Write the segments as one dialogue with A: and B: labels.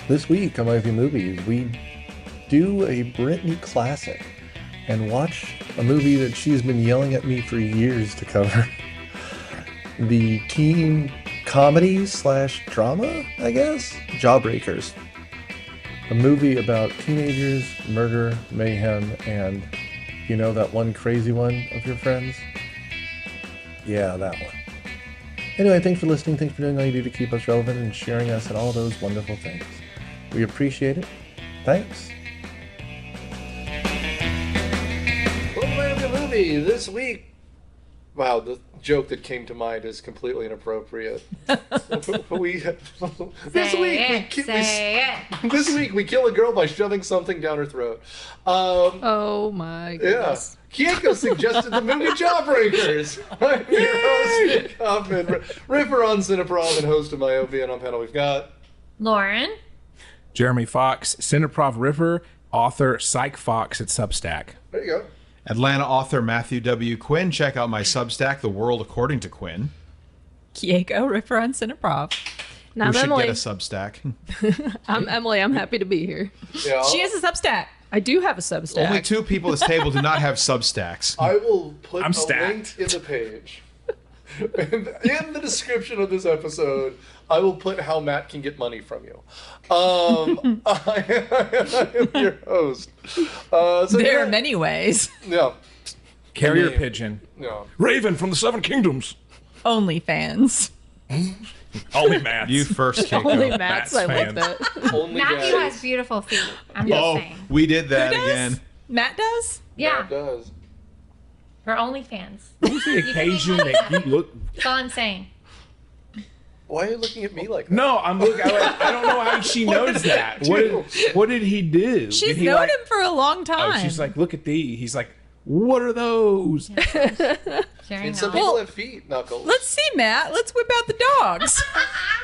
A: This week on Myopia Movies, we do a Britney classic and watch a movie that she's been yelling at me for years to cover. The teen comedy / drama, I guess? Jawbreakers. A movie about teenagers, murder, mayhem, and you know that one crazy one of your friends? Yeah, that one. Anyway, thanks for listening. Thanks for doing all you do to keep us relevant and sharing us and all those wonderful things. We appreciate it. Thanks. Welcome to the movie. This week, wow, the joke that came to mind is completely inappropriate. This week we kill a girl by shoving something down her throat.
B: Oh my goodness.
A: Yeah. Kieko suggested the movie Jawbreakers. I'm your host, Nick Hoffman, riffer on Cineprov and host of Myopia, and on panel we've got
C: Lauren.
D: Jeremy Fox, Cineprov River, author Psych Fox at Substack.
A: There you go.
E: Atlanta author Matthew W. Quinn. Check out my Substack, The World According to Quinn.
B: Kieko, riffer on Cineprov. And I'm
E: We should
B: Emily.
E: get a Substack.
B: I'm Emily. I'm happy to be here.
A: Yeah,
B: She has a Substack. I do have a Substack.
E: Only two people at this table do not have Substacks.
A: I will put
D: I'm
A: a
D: stacked.
A: link in the page. And in the description of this episode, I will put how Matt can get money from you. I am your host.
B: There are many ways.
A: Yeah.
D: Carrier
A: I mean,
D: pigeon.
A: Yeah.
D: Raven from the Seven Kingdoms.
B: Only fans.
D: Only Matt.
E: You first, Keiko.
B: Only Matt's. I love
D: fans.
B: that.
A: Only
C: Matthew
A: daddies.
C: has beautiful feet. I'm just
E: Oh,
C: saying.
E: we did that
B: Who does?
E: again.
B: Matt does?
C: Yeah,
A: Matt does.
C: for OnlyFans.
D: Who's the occasion that you look...
C: That's all I'm saying.
A: Why are you looking at me like that?
D: No, I'm looking... I don't know how she knows that. What did he do?
B: She's
D: Did he
B: known him for a long time.
D: Oh, she's like, look at these. He's like, what are those?
C: Sharing
A: And some
C: knowledge.
A: people have feet, Knuckles.
B: Let's see, Matt. Let's whip out the dogs.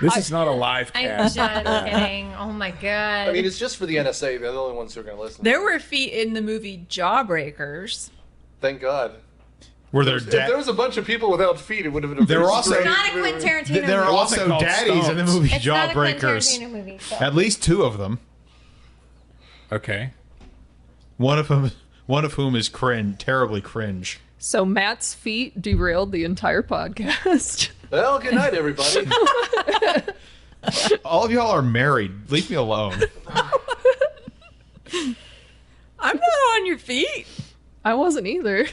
D: This is not a live
C: I'm
D: cast.
C: just kidding. Oh my god.
A: I mean, it's just for the NSA. They're the only ones who are going to listen.
B: There were feet in the movie Jawbreakers.
A: Thank God.
E: Were there
A: If there was a bunch of people without feet, it would have been a
E: There
A: very
E: were also-
C: it's
A: strange
C: not a
A: movie.
C: Quentin Tarantino
E: There are
C: movie.
E: also
D: called
E: daddies in the
D: Stones.
E: movie
C: It's not a Quentin
E: Jawbreakers.
C: Tarantino movie. So.
E: At least two of them.
D: Okay.
E: One of whom is terribly cringe.
B: So Matt's feet derailed the entire podcast.
A: Well, good night, everybody.
E: All of y'all are married. Leave me alone.
B: I'm not on your feet. I wasn't either.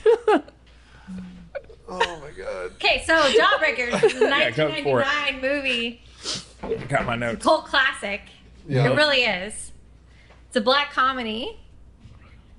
A: Oh my God.
C: Okay, so Jawbreakers is a
D: Yeah, go for it.
C: 1999 movie.
D: I got my notes.
C: Cult classic.
A: Yeah.
C: It really is. It's a black comedy.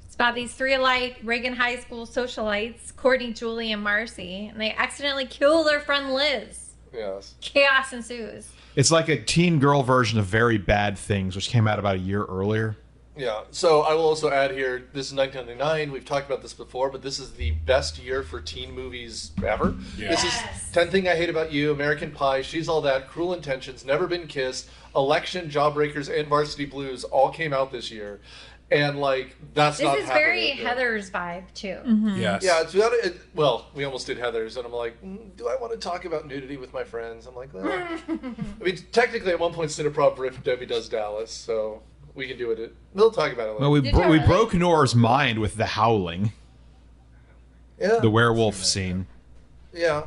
C: It's about these three alike Reagan High School socialites, Courtney, Julie, and Marcy, and they accidentally kill their friend Liz.
A: Yes.
C: Chaos ensues.
E: It's like a teen girl version of Very Bad Things, which came out about a year earlier.
A: Yeah. So I will also add here, this is 1999. We've talked about this before, but this is the best year for teen movies ever.
D: Yeah.
A: This is
C: Yes.
A: 10 Thing I Hate About You, American Pie, She's All That, Cruel Intentions, Never Been Kissed, Election, Jawbreakers, and Varsity Blues all came out this year. And like, that's
C: This
A: not
C: is
A: happening
C: very
A: again.
C: Heather's vibe, too.
D: Yes.
A: Yeah, it's without it. Well, we almost did Heather's, and I'm like, do I want to talk about nudity with my friends? I'm like, well. I mean, technically, at one point, Cineprov riff Debbie Does Dallas, so we can do it. We'll talk about it later.
E: Well, we
C: Did you
E: we
C: really?
E: broke Nora's mind with the howling,
A: yeah,
E: the werewolf scene.
A: yeah.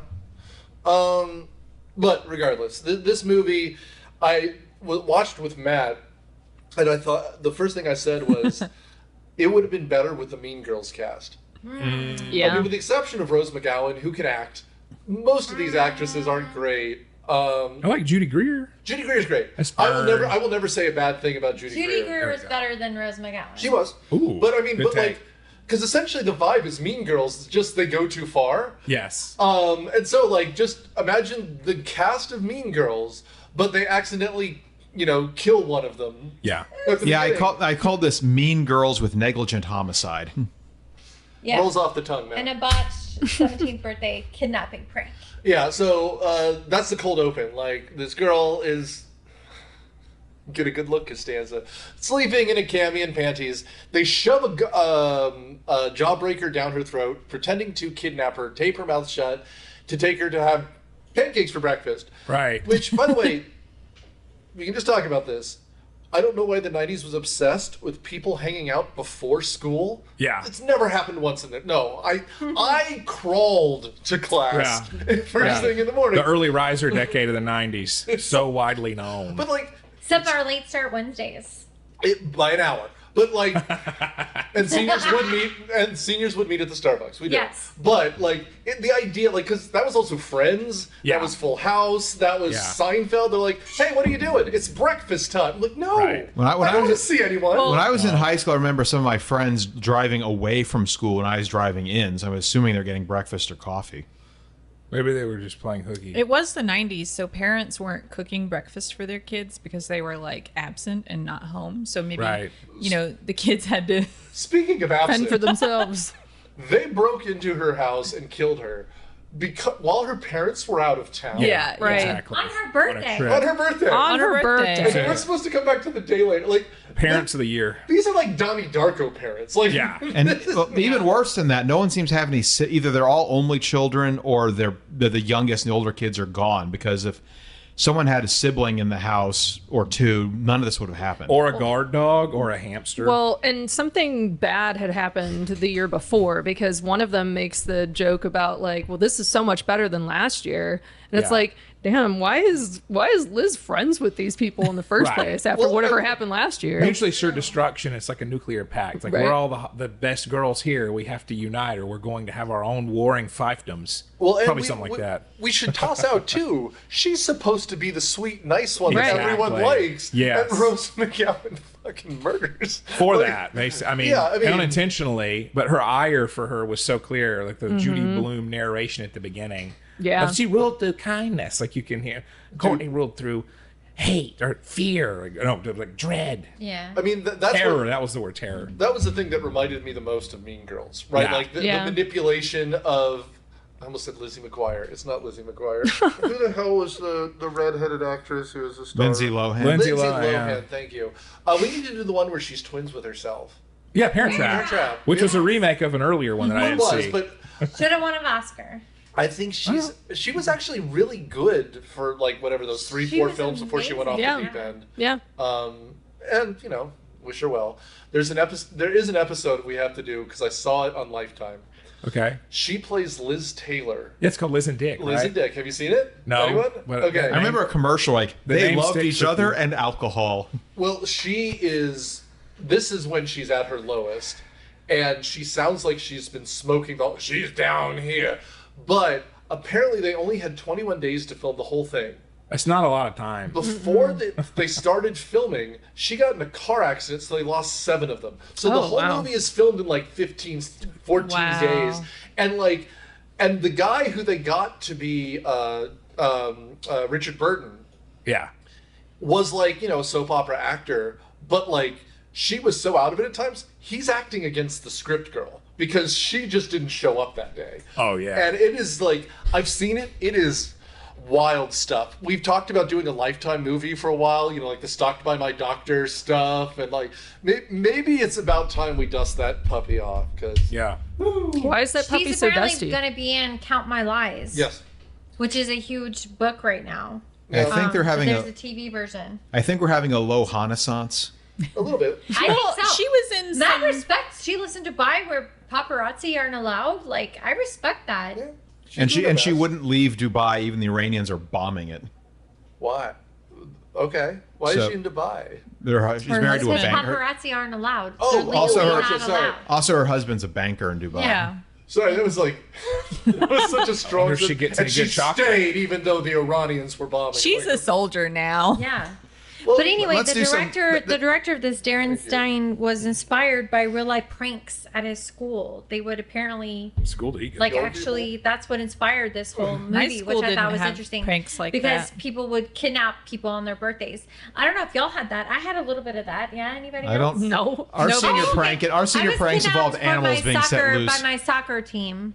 A: But regardless, this movie, I watched with Matt, and I thought the first thing I said was, it would have been better with the Mean Girls cast. I mean, with the exception of Rose McGowan, who can act. Most of these actresses aren't great.
D: I like Judy Greer.
A: Judy Greer is great.
D: That's
A: I will
D: fine.
A: never say a bad thing about Judy,
C: Judy
A: Greer.
C: Greer was better than Rose McGowan.
A: She was.
D: Ooh,
A: But I mean,
D: good
A: but
D: take.
A: like, because essentially the vibe is Mean Girls. It's just they go too far.
D: Yes.
A: And so like, just imagine the cast of Mean Girls, but they accidentally, kill one of them.
D: Yeah.
A: at the
E: Yeah,
A: beginning.
E: I called this Mean Girls with Negligent Homicide.
C: Yeah.
A: Rolls off the tongue, man.
C: And a botched 17th birthday kidnapping prank.
A: Yeah, so that's the cold open. Like, this girl is... Get a good look, Costanza. Sleeping in a cami and panties. They shove a jawbreaker down her throat, pretending to kidnap her, tape her mouth shut, to take her to have pancakes for breakfast.
D: Right.
A: Which, by the way, we can just talk about this. I don't know why the 90s was obsessed with people hanging out before school.
D: Yeah.
A: It's never happened once in it. No, I crawled to class first thing in the morning.
D: The early riser decade of the 90s. So widely known.
A: But like...
C: Except our late start Wednesdays.
A: By an hour. But like... and seniors would meet at the Starbucks. We did.
C: Yes.
A: But like, the idea, like, because that was also Friends.
D: Yeah.
A: That was Full House. That was Seinfeld. They're like, hey, what are you doing? It's breakfast time. I'm like, no.
D: Right.
E: When I
A: don't want to
E: was
A: see anyone.
E: when I was in high school, I remember some of my friends driving away from school when I was driving in. So I'm assuming they're getting breakfast or coffee.
D: Maybe they were just playing hooky.
B: It was the 90s, so parents weren't cooking breakfast for their kids because they were like absent and not home. So maybe, the kids had to
A: Speaking of
B: fend
A: absent,
B: for themselves.
A: they broke into her house and killed her while her parents were out of town.
B: Yeah, right.
D: Exactly.
C: On her birthday.
A: On her birthday.
B: On her birthday.
A: And we're supposed to come back to the day later. Like,
D: Parents of the year.
A: these are like Donnie Darko parents. Like,
D: Yeah.
E: And even worse than that, no one seems to have any. Either they're all only children, or they're the youngest and the older kids are gone. Because if someone had a sibling in the house or two, none of this would have happened.
D: Or a guard dog or a hamster.
F: Well, and something bad had happened the year before, because one of them makes the joke about like, well, this is so much better than last year. And it's
D: Yeah.
F: like, damn, why is Liz friends with these people in the first
D: Right.
F: place after whatever happened last year?
D: Mutually assured destruction. It's like a nuclear pact. It's like,
F: Right.
D: we're all the best girls here. We have to unite, or we're going to have our own warring fiefdoms.
A: Well, and
D: Probably something like that.
A: We should toss out too. She's supposed to be the sweet, nice one that
D: Exactly.
A: everyone likes.
D: Yes.
A: And Rose McGowan fucking murders.
D: For
A: Like,
D: that, I mean,
A: Yeah, I mean-
D: unintentionally, but her ire for her was so clear. Like the Judy Bloom narration at the beginning.
F: Yeah.
D: She ruled through kindness, like you can hear. Courtney ruled through hate or fear, like dread,
C: Yeah.
A: I mean, that's
D: terror.
A: what,
D: That was the word, terror.
A: that was the thing that reminded me the most of Mean Girls, right?
D: Yeah.
A: Like the
F: Yeah.
A: manipulation of. I almost said Lizzie McGuire. It's not Lizzie McGuire. Who the hell was the redheaded actress who was a star?
E: Lindsay Lohan.
D: Lindsay
A: Lindsay
D: Lohan,
A: Lohan.
D: yeah.
A: Thank you. We need to do the one where she's twins with herself.
D: Yeah, Parent Trap,
A: Parent Trap.
D: which was a remake of an earlier one that I
A: It
D: didn't
A: was,
D: see.
A: but
C: Should have won an Oscar.
A: I think she was actually really good for like whatever those
C: She
A: 4
C: was
A: films before she went off
F: amazing.
A: the deep end.
F: Yeah.
A: And wish her well. There is an episode we have to do because I saw it on Lifetime.
D: Okay,
A: She plays Liz Taylor.
D: yeah, it's called Liz and Dick.
A: Liz
D: right?
A: and Dick. Have you seen it?
D: No,
A: Anyone?
D: but-
A: Okay.
E: I remember a commercial like
D: The
E: they
D: name
E: loved
D: sticks
E: each
D: with
E: other
D: you.
E: and alcohol.
A: Well, this is when she's at her lowest, and she sounds like she's been smoking. She's down here, but apparently they only had 21 days to film the whole thing.
D: It's not a lot of time.
A: Before they started filming, she got in a car accident, so they lost 7 of them. So the
F: Oh,
A: whole
F: wow.
A: movie is filmed in like 14
B: Wow.
A: days. And the guy who they got to be Richard Burton
D: Yeah,
A: was like, a soap opera actor, but like she was so out of it at times, he's acting against the script girl because she just didn't show up that day.
D: Oh, yeah.
A: And it is like, I've seen it. It is wild stuff. We've talked about doing a Lifetime movie for a while, like the Stalked by My Doctor stuff, and like maybe it's about time we dust that puppy off because
D: yeah.
F: Why is that puppy
C: She's
F: so
C: apparently
F: dusty?
C: going to be in Count My Lies.
A: yes,
C: Which is a huge book right now.
E: I think they're
C: But
E: having
C: there's
E: a.
C: a TV version.
E: I think we're having a low renaissance.
A: a little bit.
C: I think so.
B: She was in
C: In that
B: some...
C: respect, she listened to Dubai where paparazzi aren't allowed. Like, I respect that.
A: Yeah.
E: And
A: doing her
E: she
A: best.
E: wouldn't leave Dubai, even the Iranians are bombing it.
A: Why? Okay, why is
E: So-
A: she in Dubai?
E: She's married to a
C: Because
E: banker.
C: paparazzi aren't allowed.
A: Oh,
C: They're legally
E: also her-
C: not
A: sorry.
C: allowed.
E: Also, her husband's a banker in Dubai.
B: Yeah.
A: Sorry, that was like that was such a strong.
D: wonder if she gets
A: and
D: any
A: she
D: good chocolate.
A: stayed even though the Iranians were bombing.
B: She's
A: Like,
B: a soldier now.
C: Yeah.
A: well,
C: But anyway,
E: let's
C: the
E: do some-
C: director of this, Darren Stein, was inspired by real life pranks at his school. They would apparently,
D: School to eat.
C: like,
A: Young
C: actually, that's what inspired this whole
B: My
C: movie,
B: school
C: which I
B: didn't
C: thought was
B: have
C: interesting.
B: pranks like
C: because
B: that.
C: people would kidnap people on their birthdays. I don't know if y'all had that. I had a little bit of that. Yeah, anybody
E: I
C: else?
E: don't.
F: No.
E: Our
F: Nobody.
E: senior
C: Oh, okay.
E: prank. Our senior
C: I was
E: pranks
C: kidnapped
E: involved
C: by
E: animals
C: my
E: being set
C: soccer-
E: loose.
C: by my soccer team.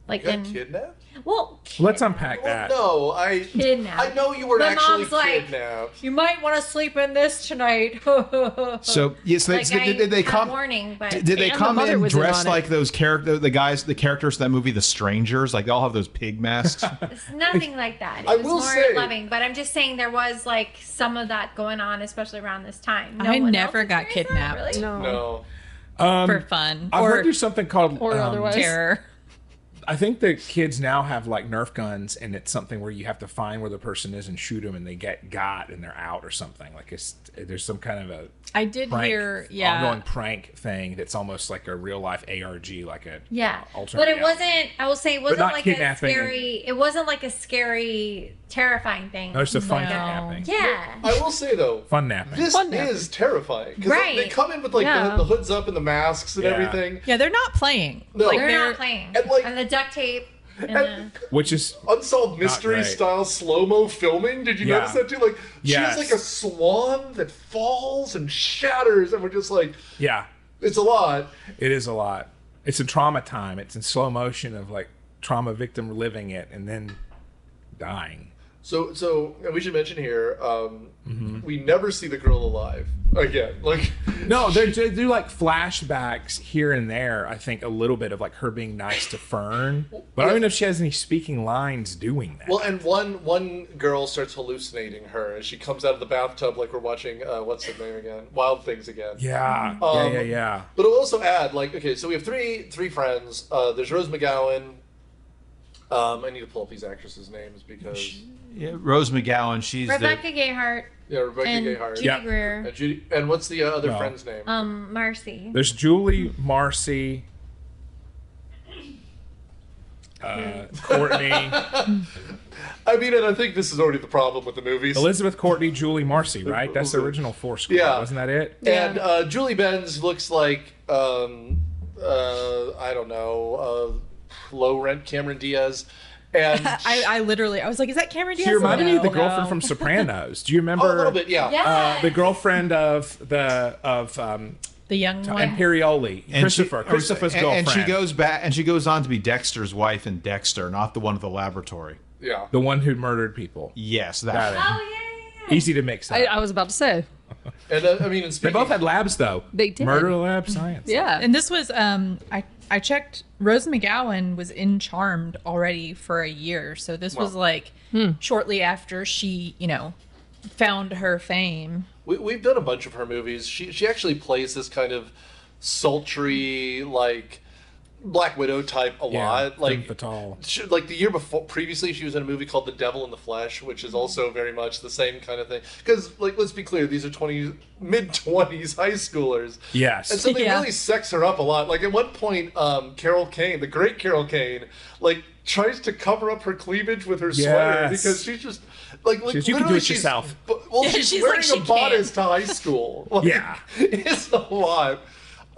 C: Like
A: you got
C: in
A: kidnapped?
C: well,
D: Let's unpack that.
A: No,
C: Kidnapped.
A: I know you were
C: The
A: actually
C: mom's like,
A: kidnapped.
C: you might want to sleep in this tonight.
E: So yes, did they come?
C: Warning, but
E: Did they
F: And
E: come
F: the mother
E: in
F: was in
E: dressed
F: on it.
E: like those the characters in that movie, The Strangers? Like they all have those pig masks.
C: it's nothing like that. It
A: I
C: was
A: will
C: more
A: say-
C: loving, but I'm just saying there was like some of that going on, especially around this time.
B: I
C: one
B: never
C: else
B: got
C: experienced that?
B: kidnapped.
C: Really?
F: No.
A: No.
B: for fun
D: I've
B: or
D: heard there's something called
F: Or otherwise.
B: terror.
D: I think the kids now have like Nerf guns, and it's something where you have to find where the person is and shoot them, and they got and they're out or something. Like there's some kind of a
B: I did
D: prank,
B: hear,
D: ongoing prank thing that's almost like a real life ARG, like a
C: Yeah,
D: alternate
C: but it
D: reality.
C: wasn't. I will say it wasn't
D: not
C: like a
D: kidnapping
C: scary. It wasn't like a scary, terrifying thing.
D: No, it's a fun
B: No.
D: kidnapping.
C: Yeah.
A: I will say though,
D: Fun napping.
A: this
F: Fun napping.
A: is terrifying because
C: Right.
A: they come in with like
F: Yeah.
A: the hoods up and the masks and
D: Yeah.
A: everything.
B: Yeah, they're not playing.
A: No.
B: Like
C: They're not playing.
A: and, like-
C: and the duct tape. And
A: And
D: Which is
A: unsolved mystery
D: great.
A: style slow mo filming. Did you
D: Yeah.
A: notice that too? Like she
D: Yes.
A: has like a swan that falls and shatters, and we're just like,
D: yeah,
A: it's a lot.
D: it is a lot. It's in trauma time. It's in slow motion of like trauma victim living it and then dying.
A: So and we should mention here, we never see the girl alive again. Like
D: No, they do like flashbacks here and there. I think a little bit of like her being nice to Fern, but I don't know if she has any speaking lines doing that.
A: well, and one girl starts hallucinating her as she comes out of the bathtub, like we're watching what's the name again? Wild Things again.
D: yeah, yeah.
A: But I'll also add, like, okay, so we have three friends. There's Rose McGowan. I need to pull up these actresses' names because
E: Yeah, Rose McGowan. She's
C: Rebecca Gayheart
A: Rebecca
C: and
A: Gayheart.
C: Judy
D: Yeah.
C: Greer.
A: And Judy, and what's the other
D: No.
A: friend's name?
C: Marcy.
D: There's Julie, Marcy, Courtney,
A: I mean, and I think this is already the problem with the movies.
D: Elizabeth, Courtney, Julie, Marcy. Right? That's the original four squad.
A: Yeah.
D: Wasn't that it?
A: And Julie Benz looks like I don't know, low rent Cameron Diaz, and
B: I literally, I was like, is that Cameron Diaz?
D: She reminded me of the
B: No.
D: girlfriend from Sopranos. Do you remember?
A: oh, a little bit, yeah.
C: Yeah.
D: The girlfriend of
B: The young one.
D: Imperioli, Christopher's girlfriend.
E: and she goes back and she goes on to be Dexter's wife in Dexter, not the one at the laboratory.
A: Yeah.
D: The one who murdered people.
E: Yes,
D: Got
E: that.
D: it.
C: Oh yeah.
D: Easy to mix up.
F: I was about to say.
A: And I mean, and
D: They
A: speaking,
D: both had labs though.
F: They did.
D: Murder lab science.
F: Yeah.
B: And this was I checked. Rose McGowan was in Charmed already for a year, so this was like shortly after she, found her fame.
A: we've done a bunch of her movies. She actually plays this kind of sultry, like Black Widow type a lot. Like
D: Fatal.
A: like the year before, previously, she was in a movie called The Devil in the Flesh, which is also very much the same kind of thing. Because, like, let's be clear, these are mid-20s high schoolers.
D: Yes.
A: And so they
B: Yeah.
A: really sex her up a lot. Like, at one point, Carol Kane, the great Carol Kane, like, tries to cover up her cleavage with her sweater
D: Yes.
A: because she's just, like
D: She goes, "You can
A: literally
D: do it
A: she's-
D: yourself."
A: Well,
B: Yeah,
A: she's
B: she's
A: wearing
B: like, she
A: a bodice to high school. Like,
D: Yeah.
A: It's a lot.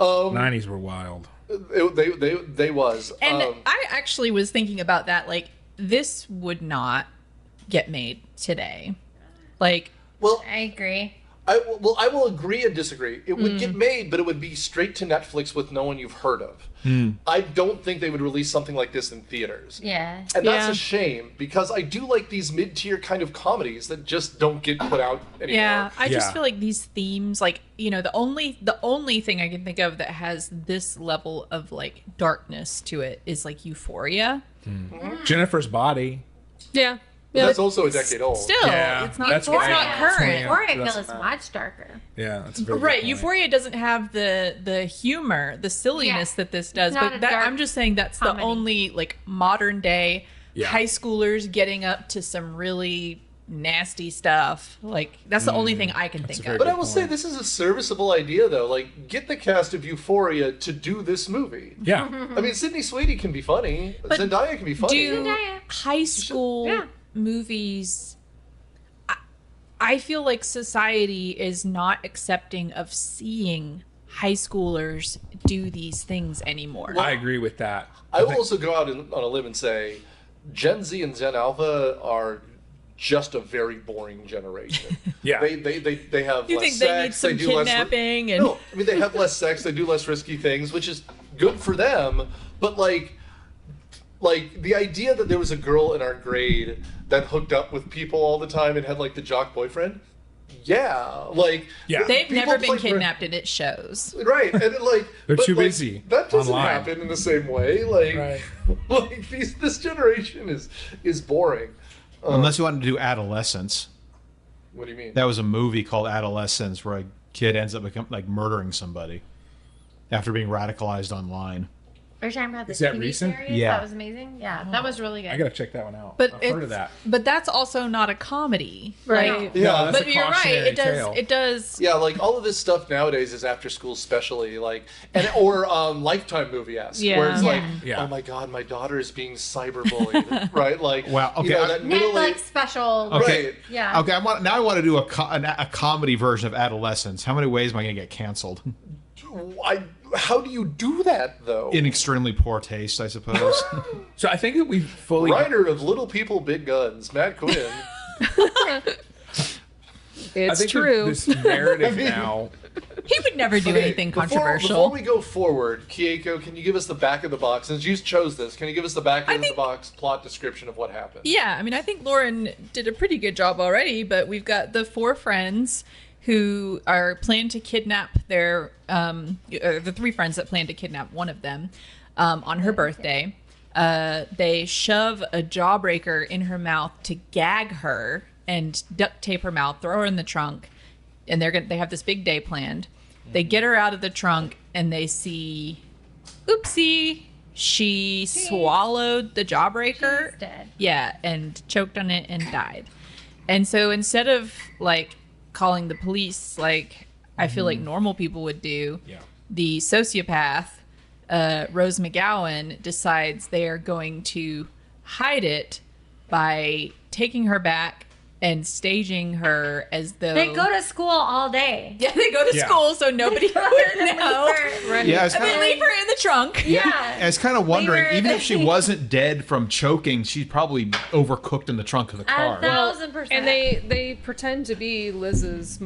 D: 90s were wild.
A: They was.
B: And I actually was thinking about that. Like, this would not get made today. Like,
A: well,
C: I agree.
A: I will agree and disagree. It would get made, but it would be straight to Netflix with no one you've heard of. I don't think they would release something like this in theaters.
C: Yeah.
A: And that's
F: Yeah.
A: a shame because I do like these mid-tier kind of comedies that just don't get put out anymore.
B: yeah, I just
D: Yeah.
B: feel like these themes, like, the only thing I can think of that has this level of like darkness to it is like Euphoria.
D: Jennifer's Body.
F: Yeah.
A: But that's also a decade old.
B: Still,
D: Yeah,
B: it's not.
D: that's
B: It's
D: right.
B: not current.
C: Or I feel
D: That's-
C: it's much darker.
D: Yeah, that's a very good
B: Right,
D: point.
B: Euphoria doesn't have the humor, the silliness
C: Yeah.
B: that this does.
C: It's not a
B: But
C: dark
B: I'm just saying that's
C: comedy.
B: the only like modern day
D: Yeah.
B: high schoolers getting up to some really nasty stuff. Like that's the only thing I can think
D: very
B: of.
A: But I
D: Good
A: will say
D: point.
A: this is a serviceable idea, though. Like, get the cast of Euphoria to do this movie.
D: Yeah.
A: I mean, Sydney Sweeney can be funny. Zendaya can be funny.
B: Do
C: Zendaya.
B: high school
C: Yeah.
B: movies? I feel like society is not accepting of seeing high schoolers do these things anymore.
D: I agree with that.
A: I will also go out on a limb and say Gen Z and Gen Alpha are just a very boring generation.
D: Yeah.
A: They have
B: You
A: less
B: think they
A: sex,
B: need some
A: do less
B: kidnapping and
A: No, I mean they have less sex, they do less risky things, which is good for them, but like like the idea that there was a girl in our grade that hooked up with people all the time and had like the jock boyfriend. Yeah, like
B: They've
A: people
B: never been
A: play-
B: kidnapped, and it shows.
A: Right, and like
D: They're
A: but,
D: too
A: like,
D: busy
A: That doesn't
D: online.
A: happen in the same way. Like,
D: Right.
A: like this generation is boring.
E: Unless you wanted to do Adolescence.
A: What do you mean?
E: That was a movie called Adolescence where a kid ends up like murdering somebody after being radicalized online.
C: Are you talking about the
D: Is that
C: TV
D: recent?
C: series?
E: Yeah.
C: That was amazing. Yeah, that was really good.
D: I gotta check that one out.
B: But
D: I've heard of that.
B: But that's also not a comedy,
F: Right.
A: Yeah,
D: No, that's
B: But
D: a
B: you're right.
D: cautionary
B: It does.
D: tale.
B: It does.
A: yeah, like all of this stuff nowadays is after school specially, like or Lifetime movie-esque, where it's
F: Yeah.
A: like,
D: Yeah.
A: oh my god, my daughter is being cyberbullied, right? Like,
E: Wow, okay,
A: you know,
E: I-
A: that
C: Netflix
A: middle-aged,
C: special.
E: Okay.
A: Right.
C: Yeah.
E: Okay, I want to do a comedy version of Adolescence. How many ways am I going to get canceled?
A: how do you do that though?
E: In extremely poor taste, I suppose.
D: So I think that we fully.
A: Writer of Little People, Big Guns, Matt Quinn.
D: I
F: It's
D: think
F: true.
D: This narrative now.
B: He would never do
A: Okay,
B: anything
A: Before
B: controversial.
A: we go forward, Kieko, can you give us the back of the box? Since you chose this, can you give us the back of the box plot description of what happened?
B: Yeah, I mean, I think Lauren did a pretty good job already, but we've got the four friends who are planning to kidnap their, the three friends that plan to kidnap one of them on her birthday. They shove a Jawbreaker in her mouth to gag her and duct tape her mouth, throw her in the trunk, and they have this big day planned. They get her out of the trunk and they see, oopsie, she swallowed the Jawbreaker.
C: She's dead.
B: Yeah, and choked on it and died. And so instead of like calling the police like I feel like normal people would do,
D: Yeah.
B: the sociopath, Rose McGowan, decides they are going to hide it by taking her back and staging her as though
C: They go to school all day.
B: yeah, they go to
D: Yeah.
B: school so nobody would know.
F: Right.
E: Yeah, it's
B: And
E: kind
B: they
E: of,
B: leave her in the trunk.
C: Yeah.
E: I was kind of wondering,
C: were-
E: even if she wasn't dead from choking, she's probably overcooked in the trunk of the car.
C: 1,000%.
F: And they pretend to be Liz's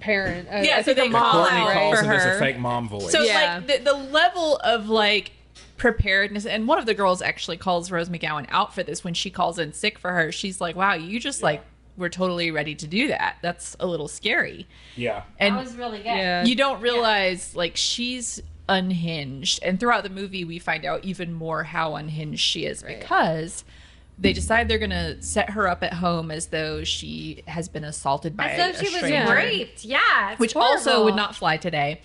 F: parent.
B: Yeah,
F: I
B: so
F: think
B: they
F: a
B: call
F: mom,
B: out
D: Courtney
F: right?
D: calls
B: for
D: it as
B: her.
D: a fake mom voice.
B: So
F: Yeah.
B: like the level of like preparedness, and one of the girls actually calls Rose McGowan out for this when she calls in sick for her. She's like, "Wow, you just like were totally ready to do that. That's a little scary."
D: yeah.
B: And
C: that was really good.
F: Yeah.
B: you don't realize like she's unhinged, and throughout the movie we find out even more how unhinged she is because they decide they're gonna set her up at home as though she has been assaulted by
C: As though
B: a
C: she was
B: stranger.
C: raped. Yeah. It's
B: Which also
C: horrible.
B: would not fly today.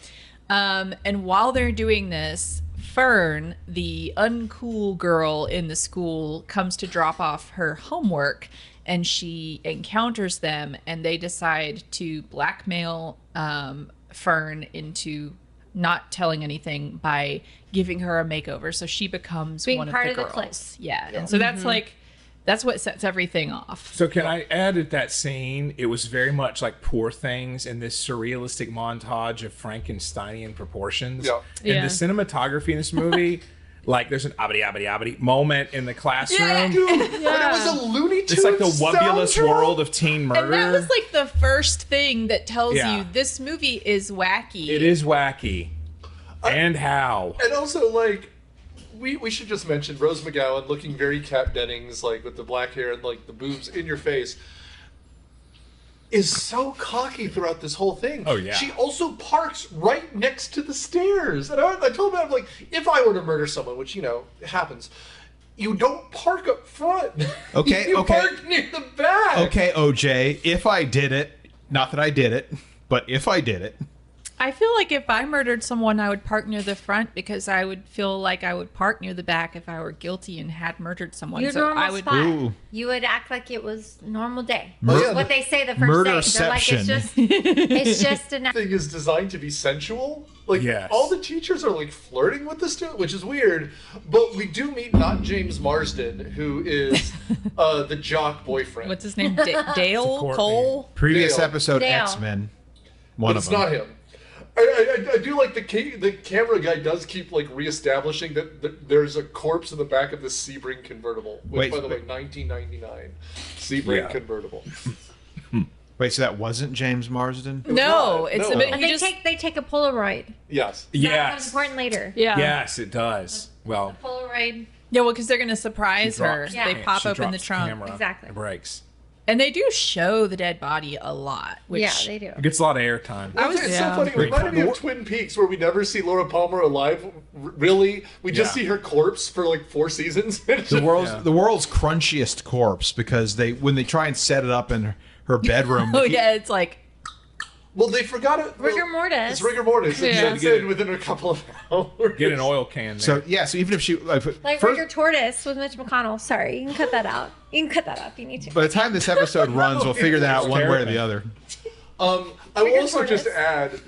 B: And while they're doing this, Fern, the uncool girl in the school, comes to drop off her homework, and she encounters them, and they decide to blackmail Fern into not telling anything by giving her a makeover, so she becomes
C: Being
B: one
C: part
B: of the
C: of the clique.
B: girls. Yeah, and so that's like that's what sets everything off.
D: So can I add at that scene? It was very much like Poor Things in this surrealistic montage of Frankensteinian proportions.
A: Yeah.
D: And
F: Yeah.
D: the cinematography in this movie, like there's an abity moment in the classroom.
A: Dude, and it was a Looney Tunes
D: It's like the wubbulous
A: soundtrack.
D: world of teen murder.
B: And that was like the first thing that tells
D: Yeah.
B: you this movie is wacky.
D: It is wacky. And how?
A: And also, like, we should just mention Rose McGowan looking very Kat Dennings, like with the black hair and like the boobs in your face, is so cocky throughout this whole thing.
D: Oh, yeah.
A: She also parks right next to the stairs, and I told her, I'm like, if I were to murder someone, which happens, you don't park up front.
E: Okay,
A: you
E: okay.
A: park near the back.
E: Okay, OJ, if I did it, not that I did it, but if I did it,
B: I feel like if I murdered someone, I would park near the front because I would feel like I would park near the back if I were guilty and had murdered someone.
C: Your
B: so
C: normal
B: I would.
C: spot.
E: Ooh.
C: You would act like it was normal day.
A: Oh, yeah,
C: That's what they say the first day. They're like,
E: Murderception.
C: it's just an
A: Thing is designed to be sensual. Like
D: Yes.
A: all the teachers are like flirting with the student, which is weird. But we do meet not James Marsden, who is the jock boyfriend.
B: What's his name? Dale
D: Courtney.
B: Cole.
E: previous
A: Dale.
E: episode
C: Dale.
E: X-Men,
A: But
E: one
A: it's
E: of them.
A: not him. I do like the camera guy does keep like reestablishing that there's a corpse in the back of this Sebring convertible. Which,
E: Wait,
A: by the way, 1999 Sebring
D: Yeah.
A: convertible.
E: Wait, so that wasn't James Marsden?
B: No,
A: not.
B: it's
A: No.
B: a bit.
C: And
B: He
C: they
B: just.
C: take a Polaroid.
A: Yes.
C: That becomes
D: Yes.
C: important later.
F: Yeah.
D: Yes, it does. Well,
C: Polaroid.
B: Yeah, well, because they're going to surprise her.
C: Yeah.
B: They pop
D: She
B: open the
D: drops
B: trunk.
D: camera
C: Exactly.
D: and breaks.
B: And they do show the dead body a lot. Which,
C: Yeah, they do.
D: It gets a lot of airtime.
A: It's so funny. It reminded me of Twin Peaks, where we never see Laura Palmer alive. Really, we just see her corpse for like 4 seasons.
E: The world's crunchiest corpse, because when they try and set it up in her bedroom.
B: Oh, yeah, it's like...
A: Well, they forgot it.
C: Rigor mortis.
A: It's rigor mortis. It
F: Yeah.
A: sets in within a couple of hours.
D: Get an oil can there.
E: So even if she
C: Like
E: first,
C: Rigor Tortoise with Mitch McConnell. Sorry, you can cut that out. You can cut that out if you need to.
E: by the time this episode runs, we'll figure that out one way or the other.
A: I will
C: Rigor
A: also just
C: mortis.
A: add,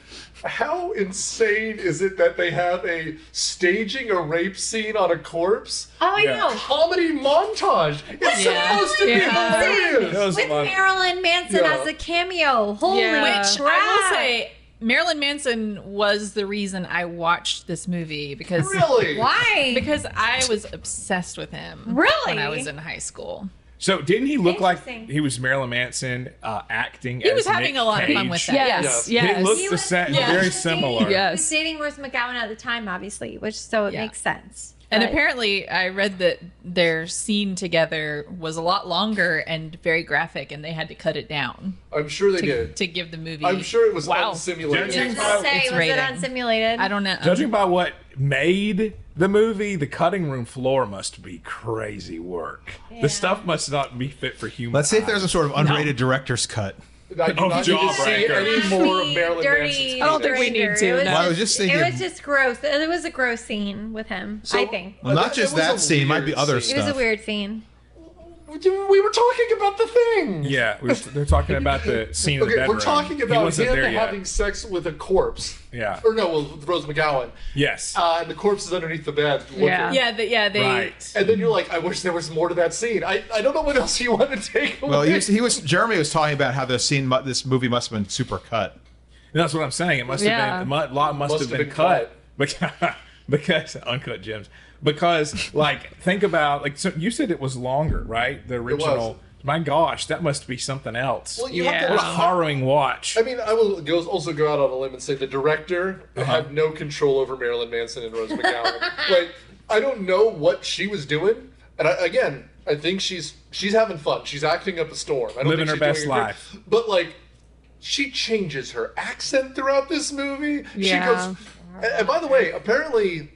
A: how insane is it that they have a staging a rape scene on a corpse?
C: Oh, I know.
A: Comedy montage. It's supposed to be hilarious.
D: That was
C: With
D: fun.
C: Marilyn Manson
A: Yeah.
C: as a cameo. Holy
F: Yeah.
C: crap.
B: I will say, Marilyn Manson was the reason I watched this movie because
A: Really?
C: Why?
B: because I was obsessed with him
C: Really?
B: when I was in high school.
D: So didn't he look like
C: Interesting.
D: he was Marilyn Manson acting?
B: He
D: as
B: was having
D: Nick
B: a lot of fun
D: Cage?
B: with that.
F: Yes,
A: Yes.
F: yes.
D: He looked
C: He
D: the
C: was-
D: same,
B: yeah.
D: very
C: He was
D: similar.
C: dating-
F: Yeah.
C: He was dating Rose McGowan at the time, obviously, which so it
B: Yeah.
C: makes sense.
B: And
C: But-
B: apparently, I read that their scene together was a lot longer and very graphic, and they had to cut it down
A: I'm sure they did.
B: to give the movie.
A: I'm sure it was
B: Wow.
A: unsimulated.
D: Judging
C: Just
D: by-
C: say,
B: It's
C: was
B: rating.
C: it unsimulated?
B: I don't know.
D: Judging by what made the movie, the cutting room floor must be crazy work.
C: Yeah.
D: The stuff must not be fit for human.
E: Let's see if there's a
D: eyes.
E: sort of unrated director's cut.
A: I do
D: Oh,
A: not need to see
D: Jawbreaker.
A: any more of Marilyn
C: Dirty,
A: Manson's
F: I don't think we
C: stranger.
F: need to,
C: It was,
F: no.
E: Well, I was just thinking-
C: It was just gross. It was a gross scene with him, I think.
E: Well, not
A: It
E: just
A: was a
E: that scene, might be
A: weird
E: other
A: scene.
C: It was a
E: stuff.
C: weird scene.
A: We were talking about the thing.
D: Yeah, they're talking about the scene in the
A: Okay,
D: bedroom.
A: we're talking
D: He
A: about
D: wasn't
A: him
D: there yet.
A: having sex with a corpse.
D: Yeah.
A: Or no, with Rose McGowan.
D: Yes.
A: And the corpse is underneath the bed. looking.
F: Yeah.
B: They.
D: Right.
A: And then you're like, I wish there was more to that scene. I don't know what else you want to take away.
E: Well, Jeremy was talking about how this movie must have been super cut.
D: And that's what I'm saying. It must have
F: Yeah.
D: been a lot must have been cut because uncut gems. Because like think about like so you said it was longer, right? The original. My gosh, that must be something else.
A: Well, you
F: Yeah.
A: have
D: What a
A: to,
D: harrowing watch.
A: I mean, I will also go out on a limb and say the director had no control over Marilyn Manson and Rose McGowan. Like, I don't know what she was doing, and I think she's having fun. She's acting up a storm. I don't
D: Living
A: think
D: her
A: she's
D: best
A: doing it
D: life.
A: great. But like, she changes her accent throughout this movie. She
F: Yeah.
A: goes, and by the way, apparently,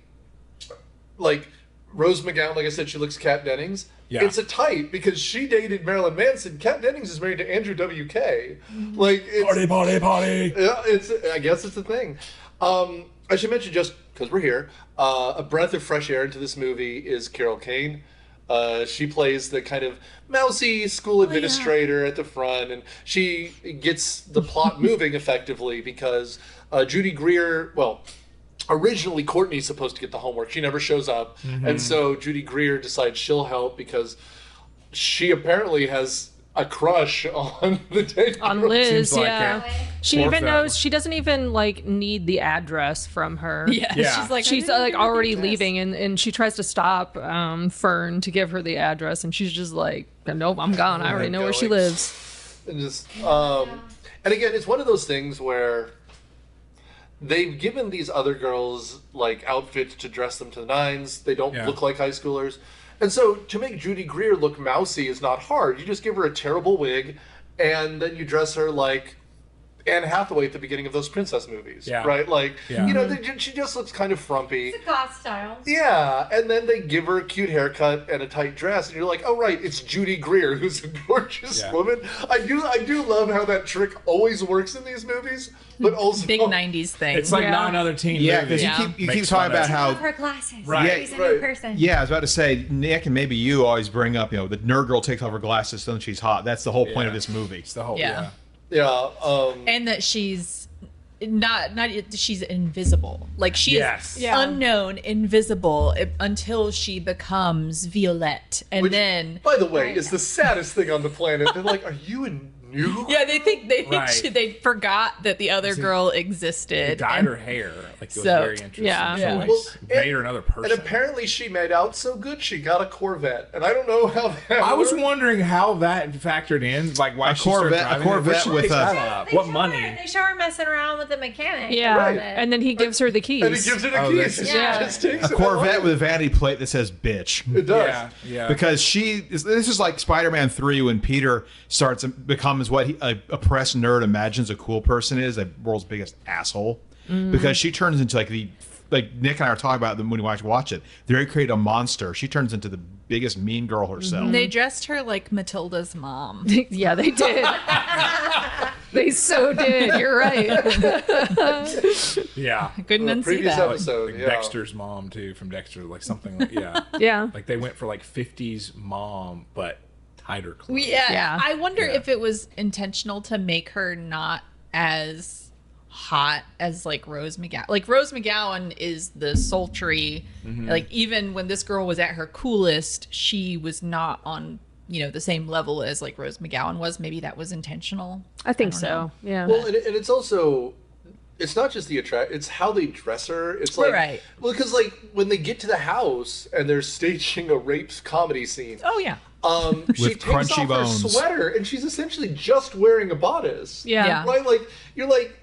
A: like Rose McGowan, like I said, she looks Kat Dennings.
D: Yeah.
A: It's a type because she dated Marilyn Manson. Kat Dennings is married to Andrew W.K. Like, it's,
D: Party.
A: yeah, I guess it's a thing. I should mention, just because we're here, a breath of fresh air into this movie is Carol Kane. She plays the kind of mousy school administrator at the front, and she gets the plot moving effectively because Judy Greer, originally Courtney's supposed to get the homework. She never shows up. And so Judy Greer decides she'll help because she apparently has a crush on the dead
F: On
A: girl.
F: Liz,
D: Seems like
F: yeah.
D: it.
F: She
D: Poor
F: even
D: fella.
F: knows, she doesn't even like need the address from her.
B: Yeah.
D: Yeah.
B: She's like,
F: She's
B: I didn't
F: like
B: get the
F: already
B: address.
F: leaving, and she tries to stop Fern to give her the address, and she's just like, nope, I'm gone. I already know where she
A: going.
F: lives.
A: And just and again, it's one of those things where they've given these other girls like outfits to dress them to the nines. They don't
D: Yeah.
A: look like high schoolers. And so to make Judy Greer look mousy is not hard. You just give her a terrible wig and then you dress her like Anne Hathaway at the beginning of those princess movies.
D: Yeah.
A: Right? Like,
D: Yeah.
A: you know, she just looks kind of frumpy.
C: It's a goth style.
A: Yeah, and then they give her a cute haircut and a tight dress, and you're like, "Oh right, it's Judy Greer, who's a gorgeous
D: Yeah.
A: woman." I do love how that trick always works in these movies, but also
B: Big 90s thing.
D: It's like
F: Yeah.
D: not another teen
E: Yeah,
D: movie.
E: because
B: Yeah.
E: you keep
D: Makes
E: talking
D: fun
E: about
D: of
E: how.
C: Love her glasses.
D: Right.
C: She's a
A: Right.
C: new person.
E: Yeah, I was about to say, Nick, and maybe you always bring up, the nerd girl takes off her glasses, then she's hot. That's the whole point of
D: Yeah.
E: this movie.
D: It's the whole
B: Yeah.
A: yeah.
B: And that she's not she's invisible. Like she
D: Yes.
B: is
F: Yeah.
B: unknown, invisible until she becomes Violette, and
A: Which,
B: then
A: by the way, is the saddest thing on the planet. They're like, "Are you new.
B: Yeah, they think
D: Right.
B: they forgot that the other girl existed.
D: Dyed
B: and-
D: her hair. Like, it was
B: So,
D: very interesting.
F: yeah.
B: Yeah.
D: choice.
A: Well,
D: Made her another person.
A: And apparently she made out so good she got a Corvette, and I don't know how that.
D: I was
A: worked.
D: wondering how that factored in, like why
E: A
D: she started
E: Corvette- a
D: driving it. Where'd
E: Corvette
D: she
E: with
D: pick
E: a-
D: that up?
C: They
D: What
C: show
D: money?
C: Her, they show her messing around with the mechanic.
F: Yeah,
A: Right.
F: and then he gives her the keys.
A: And he gives her the
D: Oh,
A: keys.
D: that's-
A: and she
C: Yeah.
A: just takes
E: A
A: it.
E: Corvette with a vanity plate that says "bitch."
A: It does.
D: Yeah, yeah.
E: Because this is like Spider-Man 3 when Peter becomes what a oppressed nerd imagines a cool person is, the world's biggest asshole. Because she turns into like Nick and I are talking about them when we watch it. They create a monster. She turns into the biggest mean girl herself.
B: They dressed her like Matilda's mom.
F: Yeah, they did. They so did. You're right.
D: Yeah.
B: I couldn't
A: The
B: unsee
A: previous
B: that.
A: episode,
D: Like
A: yeah.
D: Dexter's mom too, from Dexter, like something like
F: Yeah.
D: like they went for like 50s mom, but tighter clothes.
B: Yeah. I wonder
D: Yeah.
B: if it was intentional to make her not as hot as like Rose McGowan. Like Rose McGowan is the sultry. Like even when this girl was at her coolest, she was not on the same level as like Rose McGowan was. Maybe that was intentional.
F: I think
B: don't
F: so.
B: know.
F: Yeah.
A: Well, and it's also, it's not just the attract. It's how they dress her. It's like,
B: Right.
A: well, because like when they get to the house and they're staging a rape comedy scene,
B: Oh yeah.
A: she
E: With
A: takes
E: crunchy
A: off
E: bones.
A: her sweater and she's essentially just wearing a bodice.
F: yeah.
B: Yeah.
A: Right? Like you're like,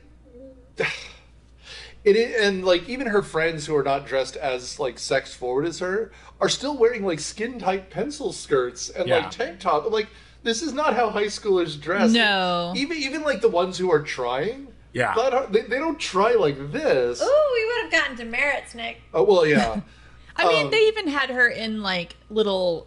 A: and like even her friends who are not dressed as like sex forward as her are still wearing like skin tight pencil skirts and
D: Yeah.
A: like tank top. I'm like, this is not how high schoolers dress.
B: No.
A: Even like the ones who are trying.
D: Yeah.
A: They don't try like this.
C: Ooh, we would have gotten demerits, Nick.
A: Oh well, yeah.
B: I mean, they even had her in like little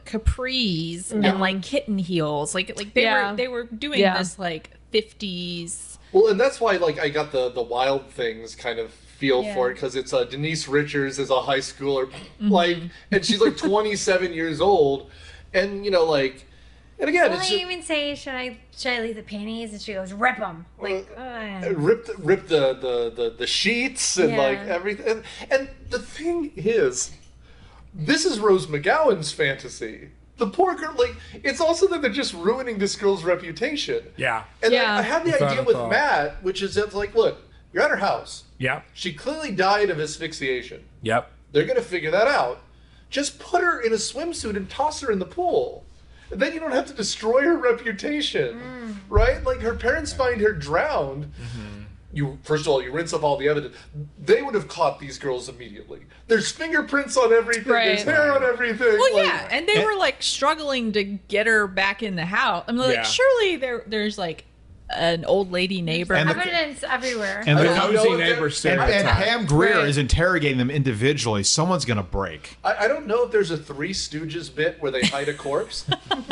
B: capris and like kitten heels. Like
F: Yeah.
B: they were doing
F: Yeah.
B: this like 50s.
A: Well, and that's why like I got the Wild Things kind of feel
C: Yeah.
A: for it because it's Denise Richards is a high schooler, like, and she's like 27 years old, and like, and again,
C: Will
A: it's
C: I
A: just,
C: even say, should I leave the panties? And she goes, rip them. Like,
A: rip the sheets and like
C: Yeah.
A: everything. And the thing is, this is Rose McGowan's fantasy. The poor girl, like, it's also that they're just ruining this girl's reputation.
D: Yeah.
A: And
F: Yeah.
A: I had the
D: Without
A: idea
D: a
A: with
D: thought.
A: Matt, which is it's like, look, you're at her house.
D: Yep.
A: She clearly died of asphyxiation.
D: Yep.
A: They're going to figure that out. Just put her in a swimsuit and toss her in the pool. And then you don't have to destroy her reputation. Right? Like, her parents find her drowned. First of all, you rinse off all the evidence. They would have caught these girls immediately. There's fingerprints on everything. There's
F: Right.
A: hair on everything.
B: Well,
A: like-
B: yeah, and they were like struggling to get her back in the house. I'm like,
D: Yeah.
B: surely there's like an old lady neighbor.
E: And the-
C: evidence everywhere.
E: And
A: I
E: the
A: don't know
D: Cozy
A: if
D: neighbor
A: there-
E: And
D: stereotype.
E: Pam Grier
B: Right.
E: is interrogating them individually. Someone's gonna break.
A: I don't know if there's a Three Stooges bit where they hide a corpse,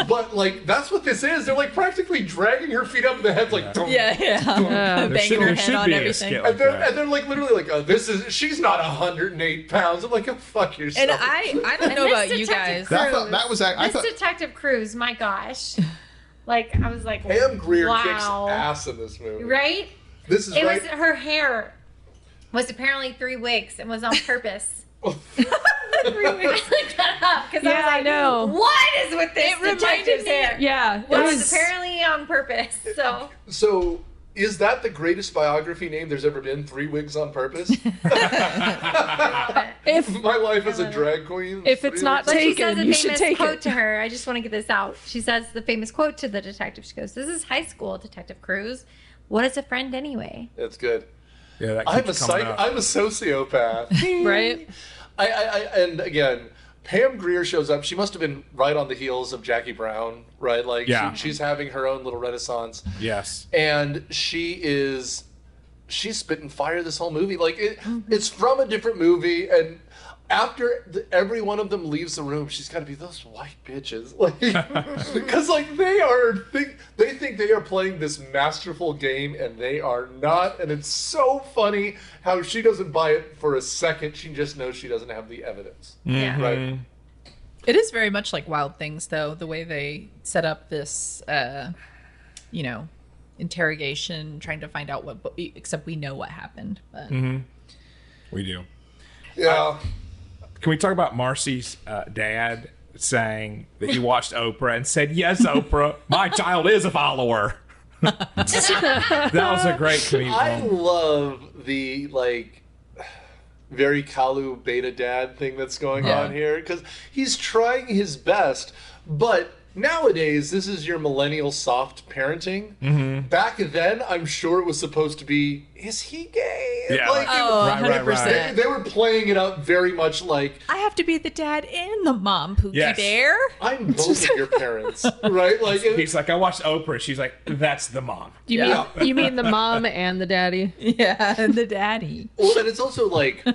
A: but like that's what this is. They're like practically dragging her feet up, and the head's like, dum,
B: yeah,
D: There
B: banging
D: should,
B: her
D: there
B: head
D: should
B: on
D: be a
B: everything.
D: skit like
A: and they're
D: that.
A: like literally like, oh, she's not 108 pounds. I'm like, oh, fuck yourself.
B: And I don't
C: And
B: know
C: this
B: about you
C: Detective
B: guys.
E: That-
C: Cruz-
E: that was- I
C: this
E: thought-
C: Detective Cruz, my gosh. Like, I was like,
A: Pam Grier
C: wow.
A: kicks ass in this movie.
C: Right?
A: This is
C: It
A: right.
C: was, her hair was apparently 3 wigs and was on purpose. 3 wigs. I looked that up because
F: Yeah,
C: I was like,
F: I know.
C: what is with this
B: It reminded
C: detective's
B: me-
C: hair?
F: Yeah.
C: Well, it was apparently on purpose. So
A: So is that the greatest biography name there's ever been? 3 wigs on purpose.
F: If
A: My life as a drag queen.
F: If it's
A: 3
F: not
A: wigs-
C: But she
F: Taken,
C: says a
F: you should
C: famous
F: take
C: quote
F: it.
C: to her. I just want to get this out. She says the famous quote to the detective. She goes, "This is high school, Detective Cruz. What is a friend anyway?"
A: That's good.
D: Yeah, that
A: I'm a
D: keeps coming
A: psych.
D: up.
A: I'm a sociopath.
F: right?
A: And again, Pam Grier shows up. She must have been right on the heels of Jackie Brown, right? Like,
D: Yeah.
A: she's having her own little renaissance,
D: Yes.
A: and she's spitting fire this whole movie. Like, it's from a different movie, and after every one of them leaves the room, she's got to be those white bitches, like, because like they think they are playing this masterful game, and they are not. And it's so funny how she doesn't buy it for a second. She just knows she doesn't have the evidence,
C: Yeah.
A: right?
B: It is very much like Wild Things, though, the way they set up this, interrogation, trying to find out except we know what happened. But
D: We do.
A: Yeah.
D: Can we talk about Marcy's dad? saying that he watched Oprah and said, "Yes, Oprah, my child is a follower." That was a great comedic
A: I
D: moment.
A: love the very Kalu beta dad thing that's going on here, because he's trying his best, but nowadays this is your millennial soft parenting. Back then, I'm sure it was supposed to be, is he gay?
D: Yeah.
B: Oh,
D: Right,
B: 100%.
A: They were playing it up very much like,
B: I have to be the dad and the mom, Pookie
D: Yes.
B: Bear.
A: I'm both of your parents, right? Like,
D: He's like, I watched Oprah. She's like, that's the mom.
F: You mean the mom and the daddy?
B: Yeah, and the daddy.
A: well, and it's also like,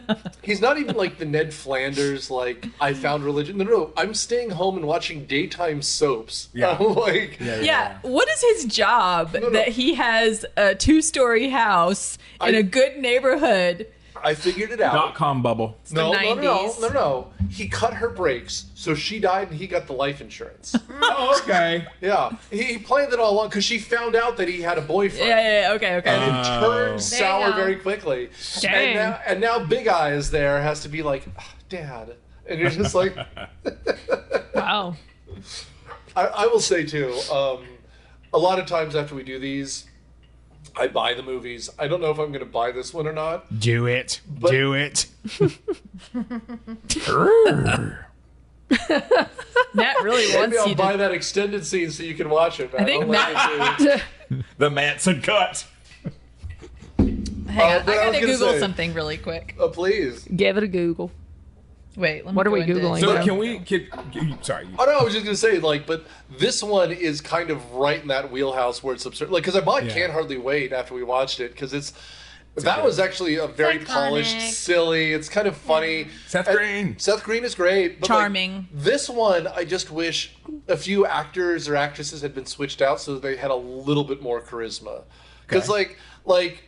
A: he's not even like the Ned Flanders, like, I found religion. No, I'm staying home and watching daytime soaps.
D: Yeah.
A: Like,
B: Yeah, what is his job that he has a 2-story house in a good neighborhood?
A: I figured it out.
D: .com bubble.
A: No,
B: the
A: no, no,
B: 90s.
A: no, no. He cut her brakes, so she died and he got the life insurance.
D: Oh, okay.
A: Yeah. He planned it all along because she found out that he had a boyfriend.
B: Yeah, okay.
A: And it turned
C: There
A: sour
C: you go.
A: very quickly.
F: Dang.
A: And now Big Eye is there, has to be like, "Ah, Dad. And you're just like,
F: Wow.
A: I will say too, a lot of times after we do these, I buy the movies. I don't know if I'm going to buy this one or not.
E: Do it.
A: But-
E: Do it.
B: Matt really
A: Maybe
B: wants
A: I'll
B: you
A: buy
B: to.
A: that extended scene so you can watch it.
B: I think
A: I'll let you do-
D: The Manson cut.
B: Hang on,
A: but I
B: I
A: was
B: gotta
A: gonna
B: Google
A: say-
B: something really quick.
A: Please.
F: Give it a Google.
B: Wait, let me
F: What are
B: go
F: we
B: into-
F: Googling?
D: So
F: Yeah.
D: can we? Sorry.
A: Oh no, I was just gonna say but this one is kind of right in that wheelhouse where it's absurd. Like, because I bought
D: Yeah.
A: Can't Hardly Wait after we watched it because that
D: good-
A: was actually a very
C: iconic.
A: polished, silly. It's kind of funny.
D: Seth
A: And
D: Green.
A: Seth Green is great. But like,
B: Charming.
A: this one, I just wish a few actors or actresses had been switched out so that they had a little bit more charisma. Because
D: Okay.
A: like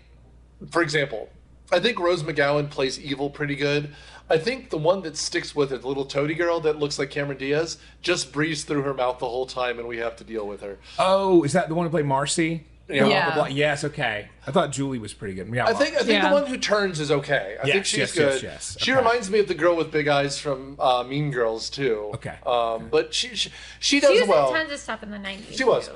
A: for example, I think Rose McGowan plays evil pretty good. I think the one that sticks with it, the little toady girl that looks like Cameron Diaz, just breathes through her mouth the whole time, and we have to deal with her.
D: Oh, is that the one who played Marcy?
A: Yeah.
B: Yeah.
D: Yes. Okay. I thought Julie was pretty good. Yeah.
A: I think
F: Yeah.
A: the one who turns is okay. I think
D: Yes,
A: she's
D: yes,
A: good.
D: yes.
A: She
D: Okay.
A: reminds me of the girl with big eyes from Mean Girls too.
D: Okay.
A: But she does
C: She was
A: well.
C: in tons of stuff in the 90s.
A: She was.
C: too,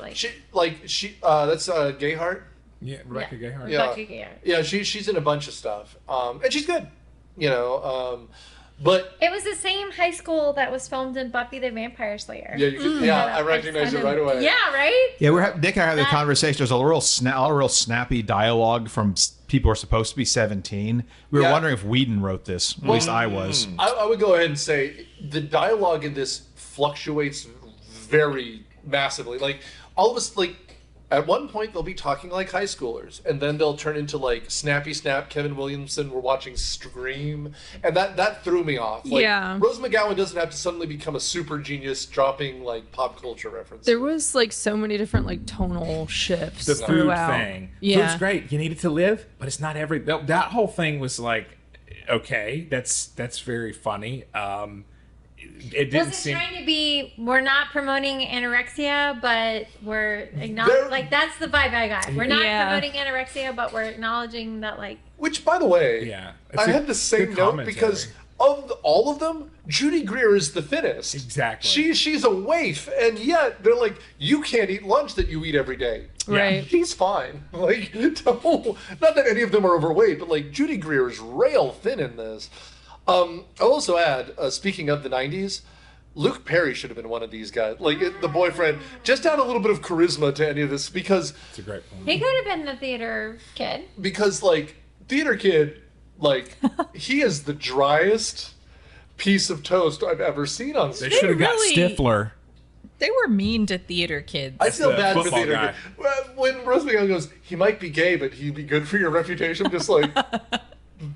C: like,
A: That's Gayheart.
D: Yeah. Rebecca
C: Yeah.
D: Gayheart.
A: Yeah.
C: Rebecca Grier.
A: Yeah, she's in a bunch of stuff. And she's good. But
C: It was the same high school that was filmed in Buffy the Vampire Slayer.
A: yeah, you could, I recognize it right away.
C: Yeah, right?
E: Yeah, Nick and I had the conversation. There's a real snappy dialogue from people who are supposed to be 17. We were
A: Yeah.
E: wondering if Whedon wrote this. At least I was.
A: I would go ahead and say the dialogue in this fluctuates very massively. Like all of us, like at one point they'll be talking like high schoolers, and then they'll turn into like Snappy Snap. Kevin Williamson. We're watching Scream, and that threw me off. Like,
F: Yeah.
A: Rose McGowan doesn't have to suddenly become a super genius dropping like pop culture references.
F: There was like so many different like tonal shifts
D: The food
F: throughout.
D: thing.
F: Yeah.
D: Food's great. You need it to live, but it's not every. That whole thing was like, okay, that's very funny. It didn't
C: Was it
D: seem.
C: trying to be, we're not promoting anorexia, but we're
A: There-
C: acknowledging, like, that's the vibe I got. We're not
F: Yeah.
C: promoting anorexia, but we're acknowledging that, like,
A: Which, by the way,
D: Yeah.
A: I
D: It's a
A: had the same
D: good
A: note
D: commentary.
A: because of all of them, Judy Greer is the thinnest.
D: Exactly.
A: She's a waif, and yet they're like, you can't eat lunch that you eat every day.
F: Right.
A: She's fine. Like, not that any of them are overweight, but like Judy Greer is rail thin in this. I'll also add, speaking of the '90s, Luke Perry should have been one of these guys, like the boyfriend. Just add a little bit of charisma to any of this because
D: It's a great point.
C: he could have been the theater kid.
A: like theater kid, like he is the driest piece of toast I've ever seen on
D: They
A: screen.
D: should have got
B: really-
D: Stifler.
B: They were mean to theater kids.
A: I feel
D: the
A: bad for
D: football
A: theater
D: guy.
A: kid. When Rose McGowan goes, he might be gay, but he'd be good for your reputation. I'm just like,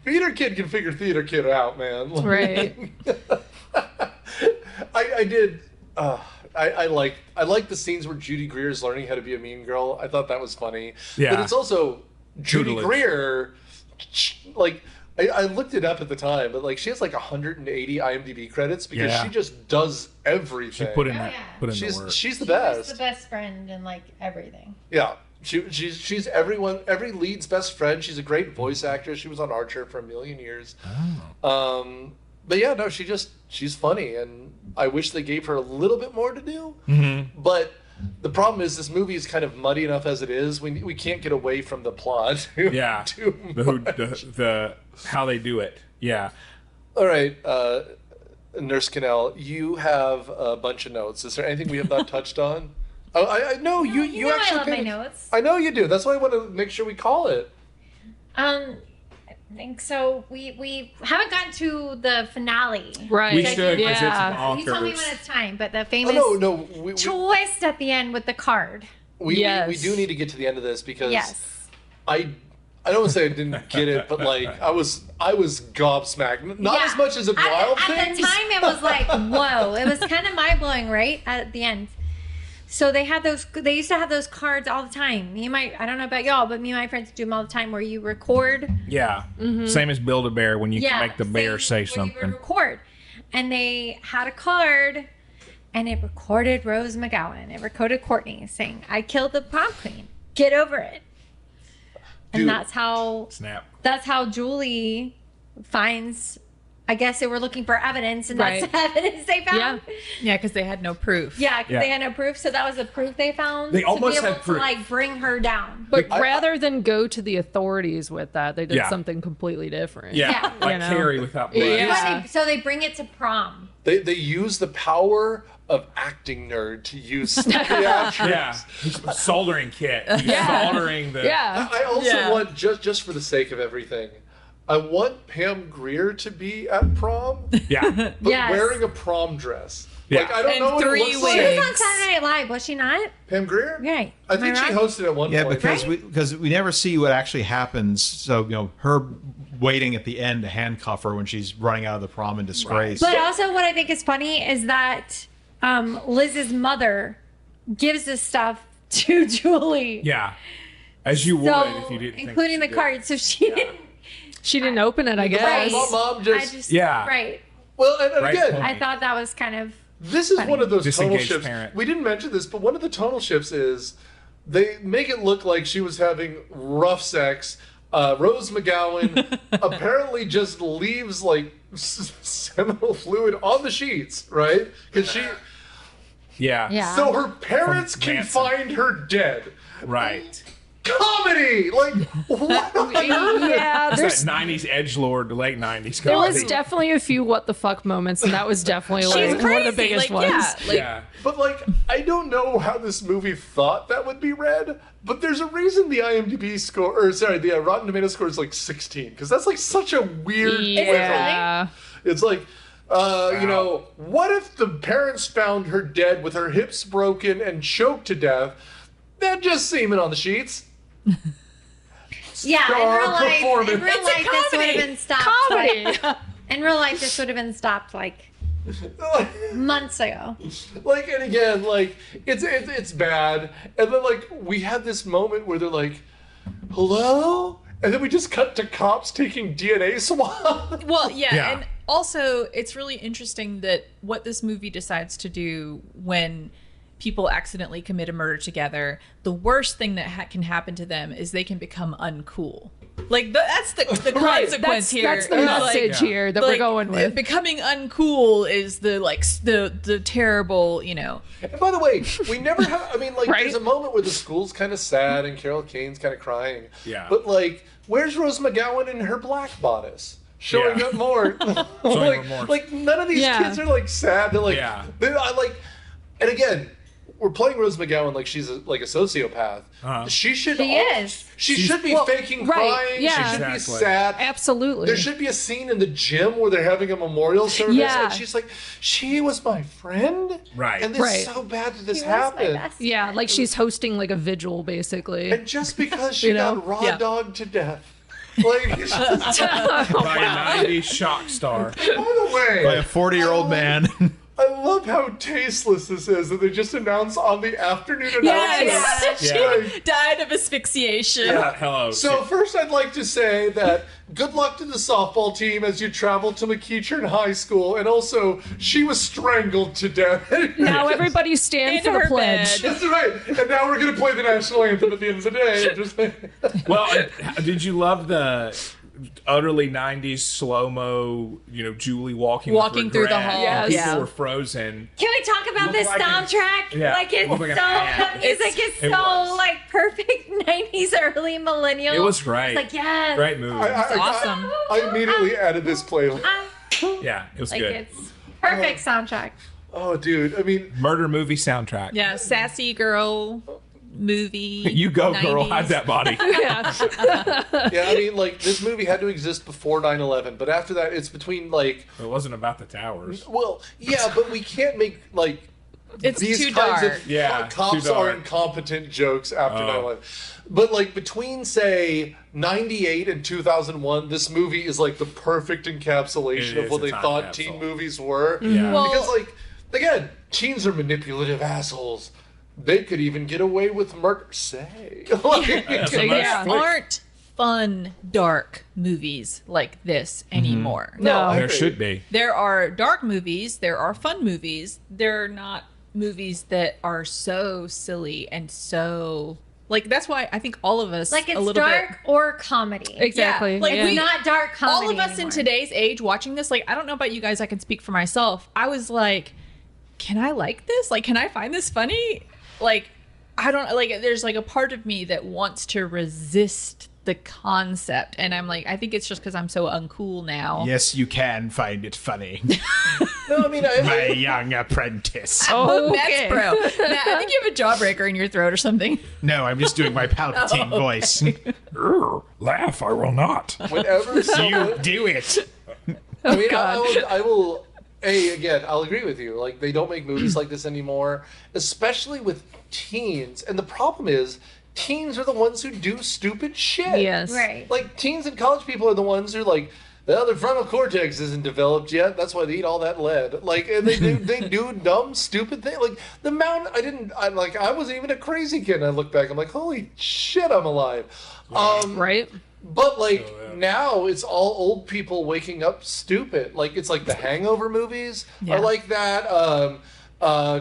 A: theater kid can figure theater kid out, man. Like,
F: Right.
A: I did. I like the scenes where Judy Greer is learning how to be a mean girl. I thought that was funny.
D: Yeah.
A: But it's also Judy
D: Tutelage.
A: Greer. Like I looked it up at the time, but like she has like 180 IMDb credits because
D: Yeah.
A: she just does everything.
D: She put in
C: Oh,
D: that.
C: yeah.
D: Put in the work.
A: She's the
C: She was
A: best.
C: the best friend in, like, everything.
A: Yeah. She's every lead's best friend. She's a great voice actress. She was on Archer for a million years. But yeah, no, she's funny, and I wish they gave her a little bit more to do. But the problem is this movie is kind of muddy enough as it is. We can't get away from the plot.
D: Yeah.
A: Too
D: The how they do it. Yeah.
A: All right, Nurse Cannell, you have a bunch of notes. Is there anything we have not touched on? Oh, I know you
C: You know
A: actually
C: I love my
A: paid-
C: notes.
A: I know you do. That's why I want to make sure we call it.
C: I think so. We haven't gotten to the finale.
F: Right.
D: We should, because
F: Yeah.
C: You tell me when
D: it's bonkers.
C: it's time, but the
A: Oh,
C: famous
A: no,
C: twist at the end with the card.
A: we
F: Yes.
A: do need to get to the end of this because
C: Yes.
A: I don't want to say I didn't get it, but like I was gobsmacked. Not
C: Yeah.
A: as much as a wild
C: At
A: things.
C: the time, it was like, whoa. It was kind of mind blowing, right? At the end. So they had those. They used to have those cards all the time. I don't know about y'all, but me and my friends do them all the time, where you record.
D: Yeah. Same as Build-A-Bear when you can make the bear say
C: same where you
D: something.
C: record, and they had a card, and it recorded Rose McGowan. It recorded Courtney saying, "I killed the prom queen. Get over it." And
A: Dude.
C: that's how Julie finds. I guess they were looking for evidence, and that's
F: Right.
C: the evidence they found.
F: Yeah.
B: Yeah, because they had no proof.
C: Yeah, because
D: Yeah.
C: they had no proof, so that was the proof they found.
D: They almost
C: to be able
D: had proof.
C: to like bring her down.
F: But rather than go to the authorities with that, they did
D: Yeah.
F: something completely different.
D: Yeah.
C: Yeah.
D: Like
F: You know?
D: Carrie without blood.
F: Yeah.
C: So they bring it to prom.
A: They use the power of acting nerd to use theatrics.
D: Yeah. He's soldering kit. He's soldering the.
F: Yeah.
A: I also
B: Yeah.
A: want just for the sake of everything, I want Pam Grier to be at prom,
D: Yeah.
A: but
C: Yes.
A: wearing a prom dress.
D: Yeah.
A: Like I don't
B: And
A: know what it
B: 3
A: looks
C: She
A: like.
C: was
B: wigs.
C: on Saturday Night Live, was she not?
A: Pam Grier?
C: Right.
A: I
C: Am
A: think she
C: right?
A: hosted at one
E: Yeah,
A: point.
E: because we never see what actually happens. So her waiting at the end to handcuff her when she's running out of the prom in disgrace.
C: But also, what I think is funny is that Liz's mother gives this stuff to Julie.
D: Yeah. As you would
C: So,
D: if you didn't. think
C: including
D: she
C: the
D: did.
C: card. So she didn't.
F: She didn't open it, I
C: Right.
F: guess.
A: Mom just
D: Yeah.
C: Right.
A: well, and
D: Right
A: again,
D: point.
C: I thought that was kind of.
A: this is one of those tonal
D: Disengaged
A: shifts.
D: parent.
A: We didn't mention this, but one of the tonal shifts is they make it look like she was having rough sex. Rose McGowan apparently just leaves like seminal fluid on the sheets, right? Because she,
D: Yeah.
C: Yeah.
A: so her parents
D: From
A: can
D: Manson.
A: find her dead.
D: Right.
A: Comedy, like what on earth?
F: Yeah,
D: It's
F: there's
D: that 90s edgelord, the late 90s
F: there was
D: comedy.
F: definitely a few what the fuck moments, and that was definitely like
B: She's
F: one of
B: crazy.
F: the biggest
B: like,
F: ones.
B: Yeah, like,
D: Yeah.
A: But like, I don't know how this movie thought that would be read, but there's a reason the IMDb score, or sorry, the Rotten Tomato score is like 16, because that's like such a weird.
F: Yeah.
A: It's like, you know, what if the parents found her dead with her hips broken and choked to death? Then just semen on the sheets.
C: Yeah,
A: Star
C: in real life,
A: performance.
C: this would
B: comedy.
C: have been stopped.
F: Comedy.
C: Like, in real life, this would have been stopped like months ago.
A: Like, and again, like it's bad, and then like we had this moment where they're like, "Hello," and then we just cut to cops taking DNA swabs.
B: well, yeah,
D: Yeah.
B: and also it's really interesting that what this movie decides to do when people accidentally commit a murder together, the worst thing that can happen to them is they can become uncool. Like that's the
F: Right,
B: consequence here.
F: That's the
B: is, like,
F: message here that we're
B: like,
F: going with.
B: Becoming uncool is the terrible, you know.
A: And by the way, we never have. I mean, like,
F: Right?
A: there's a moment where the school's kind of sad and Carol Kane's kind of crying.
D: Yeah.
A: But like, where's Rose McGowan in her black bodice? Showing
D: Yeah.
A: up more. like,
D: remorse.
A: like none of these
F: Yeah.
A: kids are like sad. They're like,
D: Yeah.
A: I like, and again, we're playing Rose McGowan like she's like a sociopath.
D: Uh-huh.
A: She should.
C: She is.
A: She
D: She's-
A: should be
F: well,
A: faking
F: right,
A: crying.
F: yeah.
A: She should
D: Exactly.
A: be sad.
F: Absolutely.
A: There should be a scene in the gym where they're having a memorial service,
F: Yeah.
A: and she's like, "She was my friend,
D: Right.
A: And it's
F: Right.
A: so bad that this
C: He was my
A: happened."
C: best
F: Yeah,
C: friend.
F: like she's hosting like a vigil, basically.
A: And just because she
F: You know?
A: got raw
B: Yeah.
A: dogged to death, like, it's just-
D: By a 90s shock star.
A: by the way,
E: By a 40-year-old man.
A: I love how tasteless this is that they just announce on the afternoon
B: Yes.
A: announcement.
D: Yeah.
B: She died of asphyxiation.
D: Yeah, hello.
A: So first, I'd like to say that good luck to the softball team as you travel to McEachern High School, and also she was strangled to death.
F: Now everybody stand
B: Into
F: for the
B: her
F: pledge.
B: bed.
A: That's right. And now we're gonna play the national anthem at the end of the day. Just
D: well, did you love utterly 90s slow-mo, Julie walking
B: Through the hall.
F: Yes.
D: People
B: Yeah.
D: were frozen.
C: Can we talk about
D: Looked
C: this
D: like
C: soundtrack?
D: Yeah,
C: Like it's
D: looked like an
C: so
D: ad.
C: the music is
D: It
C: so
D: was.
C: like perfect 90s early millennial.
D: It was great.
C: It's like yes.
D: Great movie.
B: Awesome.
A: I immediately added this playlist.
D: Yeah, it was
C: Like
D: good.
C: it's perfect soundtrack.
A: Oh, dude. I mean,
D: Murder movie soundtrack.
B: Yeah, sassy girl movie.
D: You go, girl.
B: 90s.
D: Hide that body.
A: yeah, I mean, like, this movie had to exist before 9/11, but after that, it's between, like,
D: It wasn't about the towers.
A: well, yeah, but we can't make, like,
B: It's
A: these
B: too
A: kinds
B: dark.
A: of
D: Yeah,
A: cops
D: too
A: are
D: dark.
A: incompetent jokes after
D: Oh.
A: 9/11. But, like, between, say, 98 and 2001, this movie is, like, the perfect encapsulation
D: It
A: of
D: is
A: what
D: a
A: they
D: time
A: thought
D: capsule.
A: teen movies were.
D: Yeah.
B: Well-
A: Because, like, again, teens are manipulative assholes. They could even get away with murder. Say. Like,
D: That's a nice
F: Yeah.
D: flick.
B: Aren't fun, dark movies like this anymore.
F: No.
A: I
D: There
A: agree.
D: should be.
B: There are dark movies, there are fun movies. They're not movies that are so silly and so like that's why I think all of us
C: Like
B: a
C: it's
B: little
C: dark
B: bit
C: or comedy.
F: Exactly.
B: like
F: yeah.
B: we-
C: Not dark comedy.
B: all of us
C: anymore.
B: in today's age watching this, like I don't know about you guys, I can speak for myself. I was like, can I like this? Like, can I find this funny? Like, I don't like. There's like a part of me that wants to resist the concept, and I'm like, I think it's just because I'm so uncool now.
E: Yes, you can find it funny.
A: No, I mean,
E: My young apprentice.
B: Oh,
F: Okay.
B: Matt, bro. Matt, I think you have a jawbreaker in your throat or something.
E: No, I'm just doing my Palpatine voice.
D: Laugh, I will not.
A: whenever
E: You
A: someone...
E: do it.
A: I mean, I will. Again, I'll agree with you. Like, they don't make movies like this anymore, especially with teens. And the problem is, teens are the ones who do stupid shit.
F: Yes.
C: Right.
A: Like, teens and college people are the ones who, like, well, their frontal cortex isn't developed yet. That's why they eat all that lead. Like, and they do dumb, stupid things. Like, the amount I wasn't even a crazy kid. And I look back, I'm like, holy shit, I'm alive.
F: Right?
A: But like now, it's all old people waking up stupid. Like it's like the Hangover movies
B: Yeah.
A: are like that.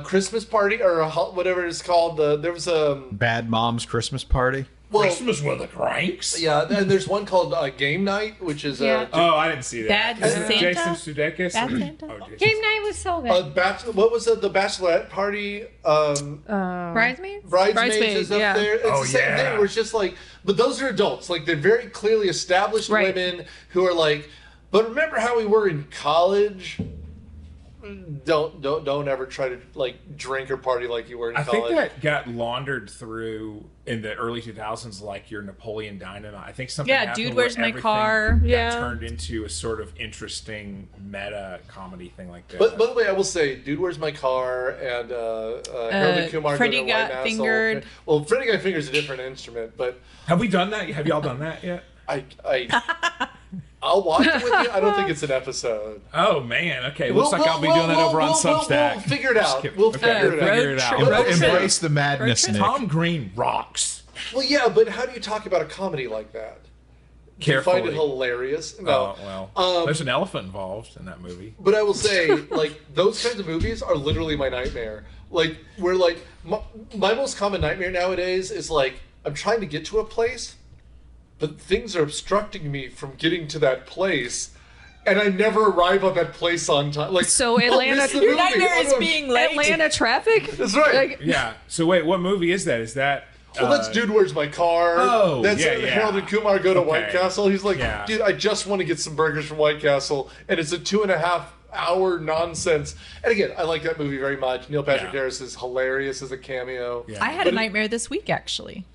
A: Christmas Party or whatever it's called. There was a
E: Bad Mom's Christmas Party.
A: well,
D: Christmas with the cranks.
A: yeah, and there's one called Game Night, which is
C: Yeah.
D: Oh, I didn't see that.
B: Bad
D: Is it
B: Santa?
D: Jason Sudeikis?
B: Bad Santa?
D: Oh, Jason.
C: Game night was so good.
A: what was it? The Bachelorette Party.
C: Bridesmaids?
A: Bridesmaids is up
F: yeah.
A: there. It's
D: Oh,
A: the same
D: yeah.
A: thing where it's just like, but those are adults. Like they're very clearly established
F: Right.
A: women who are like, but remember how we were in college? Don't ever try to like drink or party like you were in
D: I think
A: college.
D: that got laundered through in the early 2000s, like your Napoleon Dynamite. I think something.
B: Yeah,
D: happened
B: Dude,
D: where
B: Where's My
D: everything
B: Car?
D: got
F: Yeah.
D: turned into a sort of interesting meta comedy thing like that.
A: But by the way, I will say, Dude, Where's My Car? And Harold and Kumar
B: Freddie
A: Go to
B: Got
A: White Castle.
B: Fingered.
A: Well, Freddie Got Fingered is a different instrument, but
D: have we done that? Have y'all done that yet?
A: I'll watch it with you. I don't think it's an episode.
D: Oh man, okay. Looks like I'll be doing that over on Substack.
A: We'll figure it
D: Just
A: out.
D: kidding.
A: We'll
D: Okay,
A: figure it out.
D: figure it out.
B: Road trip.
E: Embrace the madness, Nick.
D: Tom Green rocks.
A: Well, yeah, but how do you talk about a comedy like that? Do you find it
D: Carefully.
A: hilarious? No.
D: Oh well.
A: Um,
D: There's an elephant involved in that movie.
A: But I will say, like, those kinds of movies are literally my nightmare. Like, where, like, my most common nightmare nowadays is, like, I'm trying to get to a place, but things are obstructing me from getting to that place, and I never arrive at that place on time. Like,
F: So
A: I'll
F: Atlanta-
A: miss the
F: Your
A: movie.
B: Nightmare is
A: I'm-
B: being late.
F: Atlanta traffic?
A: That's right.
F: Like,
D: Yeah. So wait, what movie is that? Is that?
A: Well, that's Dude, Where's My Car?
D: Oh,
A: that's
D: yeah, yeah.
A: Harold and Kumar Go to White
D: Okay.
A: Castle. He's like,
D: Yeah.
A: dude, I just want to get some burgers from White Castle, and it's a 2.5-hour nonsense. And again, I like that movie very much. Neil Patrick
D: Yeah.
A: Harris is hilarious as a cameo.
D: Yeah.
B: I had a nightmare this week, actually.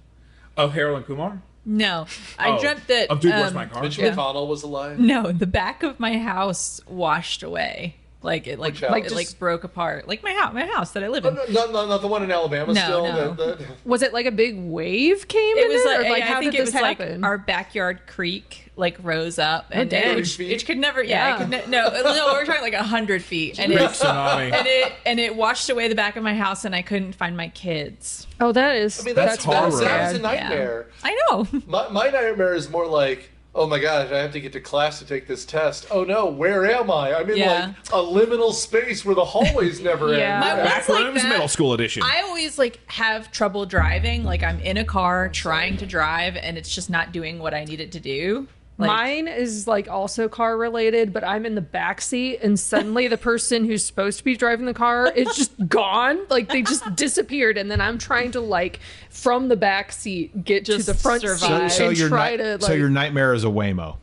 D: Of Harold and Kumar?
B: No, I
D: Oh,
B: dreamt that.
D: Of Dude, Where's My Car?
A: Mitch
B: Yeah.
A: McConnell was alive.
B: No, the back of my house washed away. Like it,
A: Which house?
B: it broke apart. Like my house that I live
A: Oh,
B: in.
A: no, not the one in Alabama
B: No,
A: still.
B: no.
F: was it like a big wave came
B: It
F: in
B: was
F: it?
B: like,
F: Or,
B: I
F: how
B: think
F: did
B: it
F: this
B: was
F: happen?
B: like our backyard creek like rose up and
F: dang.
B: it could never. Yeah,
F: Yeah.
B: It could no, we're talking like 100 feet, and
D: Big
B: it
D: tsunami.
B: and it washed away the back of my house, and I couldn't find my kids.
F: Oh, that is.
A: I mean,
D: That's horror.
A: that was a
F: bad.
A: nightmare.
B: I know.
A: My nightmare is more like, oh my gosh, I have to get to class to take this test. Oh no, where am I? I'm in
B: Yeah.
A: like a liminal space where the hallways never
F: Yeah.
A: end.
F: My
B: one's
D: Back
B: like
D: Rooms
B: that.
D: Middle School Edition.
B: I always like have trouble driving. Like I'm in a car trying to drive, and it's just not doing what I need it to do. Like,
F: Mine is like also car related, but I'm in the back seat and suddenly the person who's supposed to be driving the car is just gone. Like they just disappeared, and then I'm trying to like from the back seat get to
B: Just
F: the front
B: survive.
F: seat
E: So
F: and
E: your
F: try to like.
E: so your nightmare is a Waymo.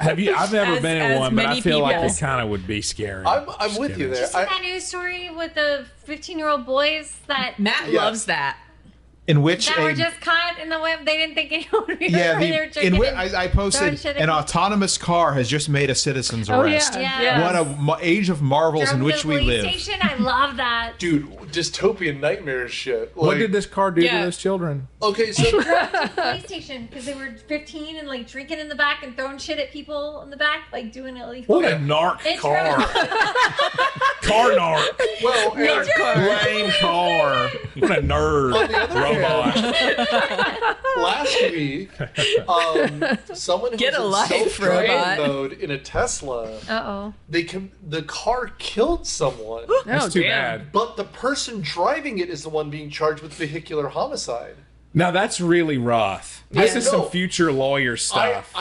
D: Have you? I've never
B: As-
D: been in
B: as
D: one, but I
B: many
D: feel like
B: people.
D: it kind of would be scary.
A: I'm with you there.
C: See that news story with the 15-year-old boys that
B: Matt
A: Yes.
B: loves that.
E: In which
C: that were just caught in the web? They didn't think anyone would be
E: yeah,
C: they were drinking and
E: I
C: throwing
E: posted
C: shit at
E: an
C: people.
E: autonomous car has just made a citizen's
F: Oh
E: arrest.
F: yeah,
C: Yeah.
E: What a age of marvels
C: Drove
E: in
C: to
E: which
C: the
E: we
C: police
E: live.
C: Station. I love that.
A: Dude, dystopian nightmare shit.
D: what
A: Like,
D: did this car do
B: Yeah.
D: to those children?
A: Okay, so
C: Police station because they were 15 and like drinking in the back and throwing shit at people in the back, like doing illegal.
D: What a narc
C: It's
D: car! car narc.
A: well, and
D: Lame car. What a nerd.
A: On the other
D: Robot.
A: last week, someone who
B: Get a
A: was
B: life,
A: in self-driving
B: robot.
A: mode in a Tesla,
C: Uh-oh.
A: the car killed someone,
D: That's too
F: damn.
D: bad.
A: but the person driving it is the one being charged with vehicular homicide.
D: Now that's really rough. This
A: Yeah.
D: is some
A: No.
D: future lawyer stuff.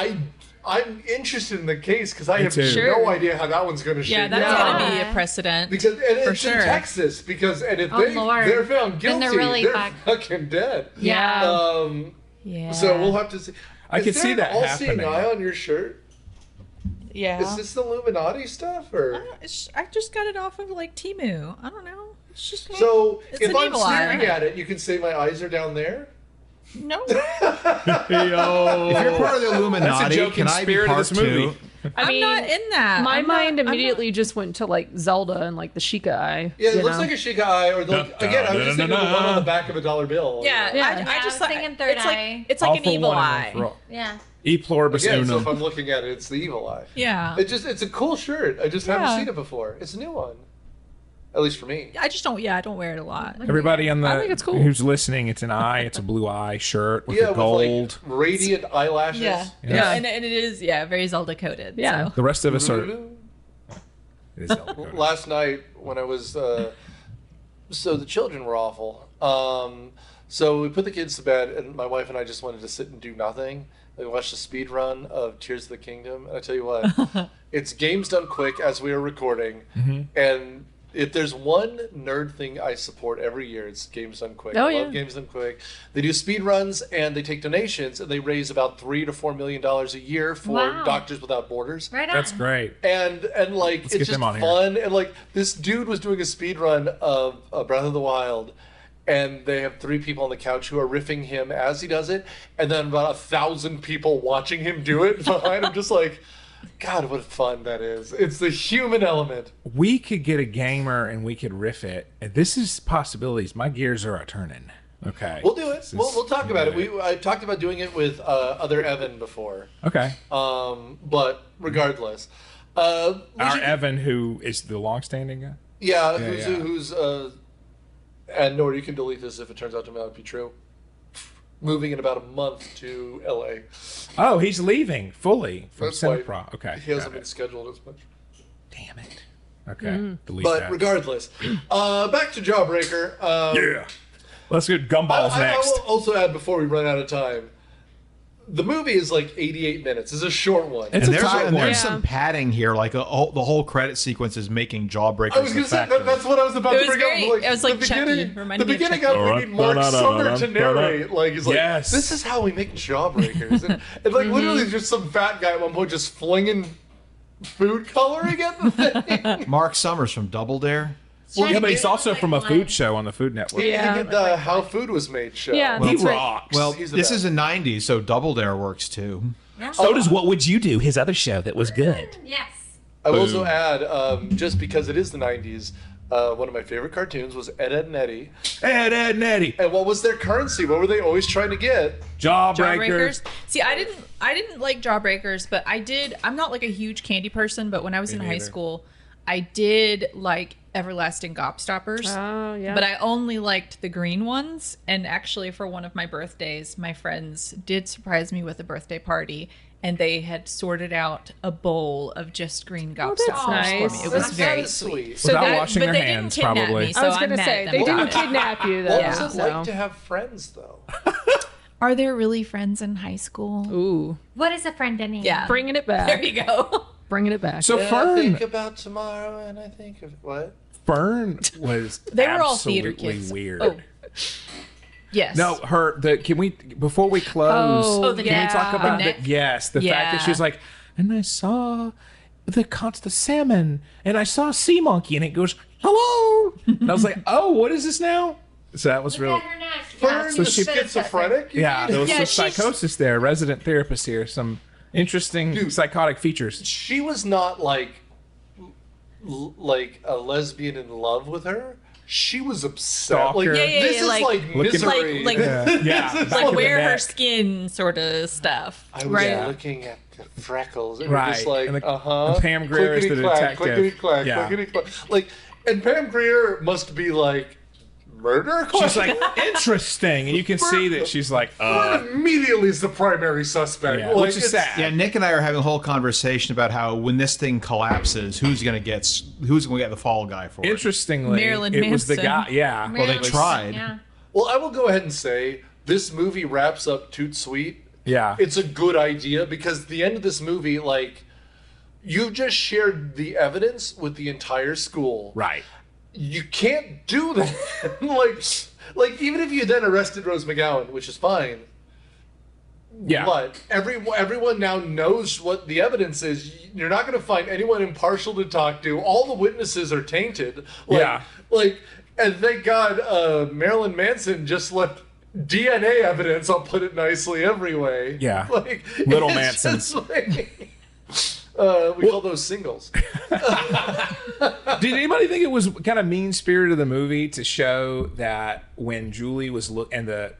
A: I'm interested in the case because I have
D: too.
A: no
F: Sure.
A: idea how that one's going to
B: Yeah,
A: shake
B: that's
A: out.
B: gonna be
C: Yeah.
B: a precedent.
A: Because and
B: for
A: it's in
B: sure.
A: Texas because and if
C: Oh, Lord.
A: they're found
C: Then
A: guilty,
C: they're really
A: fucking dead.
C: Yeah.
B: Yeah.
A: So we'll have to see.
D: I
A: Is
D: can
A: there
D: see
A: an
D: that
A: all-seeing
D: happening.
A: eye on your shirt?
B: Yeah.
A: Is this Illuminati stuff or?
B: I just got it off of like Temu. I don't know. It's just
A: So
B: It's
A: if
B: an
A: I'm
B: evil eye.
A: staring at it, you can say my eyes are down there.
B: no.
E: If you're part of the Illuminati,
D: joking
E: can I be
D: spirit of
E: part
D: this movie.
E: two?
F: I mean,
B: I'm not in that.
F: my
B: I'm
F: mind
B: not- I'm not-
F: immediately just went to like Zelda and like the Sheikah eye.
A: Yeah, it
F: you
A: looks
F: know?
A: like a Sheikah eye, or the, again, I was just thinking of the one on the back of a dollar bill.
B: Yeah,
F: Yeah.
B: I just
C: I was thinking third
B: it's
C: eye.
B: like it's like an
D: All for
B: evil
D: one in one
B: eye.
D: throat.
C: Yeah.
D: E pluribus
A: Again, so if
D: unum.
A: I'm looking at it, it's the evil eye.
B: Yeah.
A: It's a cool shirt. I just haven't
B: Yeah.
A: seen it before. It's a new one, at least for me.
B: I just don't. Yeah, I don't wear it a lot.
D: Everybody on the
F: I think it's cool.
D: who's listening, it's an eye. It's a blue eye shirt with
A: Yeah,
D: the
A: with
D: gold.
A: like radiant eyelashes.
B: Yeah.
D: Yeah.
B: Yeah, and it is very Zelda coded.
F: Yeah.
B: So.
D: The rest of us are. It is Zelda coded.
A: Last night when I was, so the children were awful. So we put the kids to bed, and my wife and I just wanted to sit and do nothing. We watched a speed run of Tears of the Kingdom, and I tell you what, it's games done quick as we are recording, and if there's one nerd thing I support every year, it's games done quick.
F: Oh,
A: I
F: yeah.
A: love games done quick. They do speed runs and they take donations, and they raise about $3 to $4 million a year for
C: Wow.
A: Doctors Without Borders.
C: Right on.
D: That's great.
A: And like
D: get
A: it's just
D: them on here.
A: fun, and like this dude was doing a speed run of Breath of the Wild, and they have 3 people on the couch who are riffing him as he does it, and then about 1,000 people watching him do it behind him, just like, God, what fun that is! It's the human element.
D: We could get a gamer and we could riff it. And this is possibilities. My gears are a turning. Okay.
A: We'll do it.
D: This is-
A: We'll talk about it. I talked about doing it with other Evan before,
D: Okay.
A: but regardless,
D: Our Evan, who is the long-standing guy.
A: yeah,
D: Yeah,
A: who's and Nora, you can delete this if it turns out to not be true. Moving in about a month to LA.
D: Oh, he's leaving fully from
A: That's why
D: Cineprov. Okay.
A: He hasn't
D: got
A: been
D: it.
A: scheduled as much.
D: Damn it. Okay. Delete
A: But
D: that.
A: regardless, back to Jawbreaker.
D: Yeah. Let's get gumballs
A: I
D: next.
A: will also add before we run out of time. The movie is like 88 minutes. It's a short one.
D: It's
E: And
D: a
E: there's,
D: tight
E: and
D: one.
E: there's
F: Yeah.
E: some padding here, like the whole credit sequence is making Jawbreaker.
A: I was going to say that's what I was about
B: It
A: to
B: was
A: bring
B: great.
A: up. Like,
B: It was like
A: the
B: Chucky.
A: beginning.
B: Reminded
A: The
B: me of
A: beginning,
B: Chucky.
A: we need Mark Summer to narrate. Like he's like,
D: Yes.
A: this is how we make Jawbreakers, and like literally just some fat guy at one point just flinging food coloring at the thing.
E: Mark Summers from Double Dare.
A: Well,
D: Yeah, but he's also
C: Like
D: from a
C: one.
D: food show on the Food Network.
F: Yeah.
A: He did the How Food Was Made show.
F: Yeah,
D: He
F: that's right.
D: rocks.
E: Well,
A: He's the
E: this
A: best.
E: is the '90s, so Double Dare works too.
G: So does What Would You Do, his other show that was good.
C: Yes.
A: I will also
D: Boom.
A: add, just because it is the 90s, one of my favorite cartoons was Ed, Edd and Eddy.
D: Ed, Ed, and Eddie.
A: And what was their currency? What were they always trying to get?
D: Jawbreakers.
B: See, I didn't like Jawbreakers, but I did. I'm not like a huge candy person, but when I was in high
D: neither.
B: school, I did like Everlasting Gobstoppers.
F: Oh yeah.
B: But I only liked the green ones. And actually, for one of my birthdays, my friends did surprise me with a birthday party, and they had sorted out a bowl of just green Gobstoppers
F: that's nice.
B: for me. It was
A: That's
B: very
A: kinda
B: sweet.
F: So
D: Without
F: that-
D: washing
B: but
D: their
B: they
D: hands,
B: didn't kidnap
D: probably.
B: me, so
F: I was
B: I'm
F: gonna
B: mad
F: say
B: at
F: they
B: them
F: didn't
B: about it.
F: kidnap you though.
A: What was it
F: so.
A: like to have friends, though?
B: Are there really friends in high school?
F: Ooh,
C: What is a friend in
B: Yeah.
F: bringing it
B: There
F: back.
B: you go.
F: Bringing it back.
D: So
A: I
D: Fern,
A: think about tomorrow, and I think of what?
D: Fern was
B: They were all theater
D: absolutely
B: kids.
D: weird.
B: Oh. Yes.
D: No, can we before we close?
F: Oh,
B: the
D: can
B: neck.
D: we talk
B: The
D: about
B: neck?
D: yes, the fact that
B: Yeah.
D: she's like, and I saw the salmon, and I saw a sea monkey, and it goes hello, and I was like, oh, what is this now? So that was
C: Look
D: real.
C: at her neck.
A: Fern
D: So
A: is
D: she-
A: schizophrenic? you
D: Yeah,
A: mean?
D: there was
B: Yeah,
D: some
B: she's-
D: psychosis there. Resident therapist here. Some interesting psychotic features.
A: She was not like a lesbian in love with her. She was upset.
D: Stalker.
A: Like,
D: Yeah,
B: yeah,
A: this
B: yeah,
A: is
B: like-
A: like
D: Looking-
A: misery.
B: Like-
D: Yeah, back
B: Like
D: of the
B: wear her
D: neck.
B: skin sort of stuff.
A: I was
F: Right.
A: looking at the freckles and
D: Right.
A: just like,
D: And the-
A: uh-huh.
D: and Pam Grier is the detective.
A: Clickety-clack,
D: Yeah.
A: clickety-clack. Like, and Pam Grier must be like, murder?
D: She's like interesting, and you can see that she's like,
A: Fern immediately is the primary suspect.
D: yeah,
A: Like,
D: which is
A: it's-
D: sad.
E: Yeah, Nick and I are having a whole conversation about how when this thing collapses, who's going to get the fall guy for it?
D: Interestingly,
B: Marilyn
D: it was the
B: Manson.
D: guy. Yeah,
E: Well, they tried.
C: Yeah.
A: Well, I will go ahead and say this movie wraps up toot sweet.
D: yeah.
A: It's a good idea because the end of this movie, like, you've just shared the evidence with the entire school.
D: Right.
A: You can't do that. like even if you then arrested Rose McGowan, which is fine.
D: Yeah.
A: But everyone now knows what the evidence is. You're not going to find anyone impartial to talk to. All the witnesses are tainted.
D: Yeah.
A: And thank God Marilyn Manson just left DNA evidence. I'll put it nicely every way.
D: Yeah.
A: Like
D: Little
A: it's
D: Mansons.
A: just like- we call those singles.
D: Did anybody think it was kind of mean spirited of the movie to show that when Julie was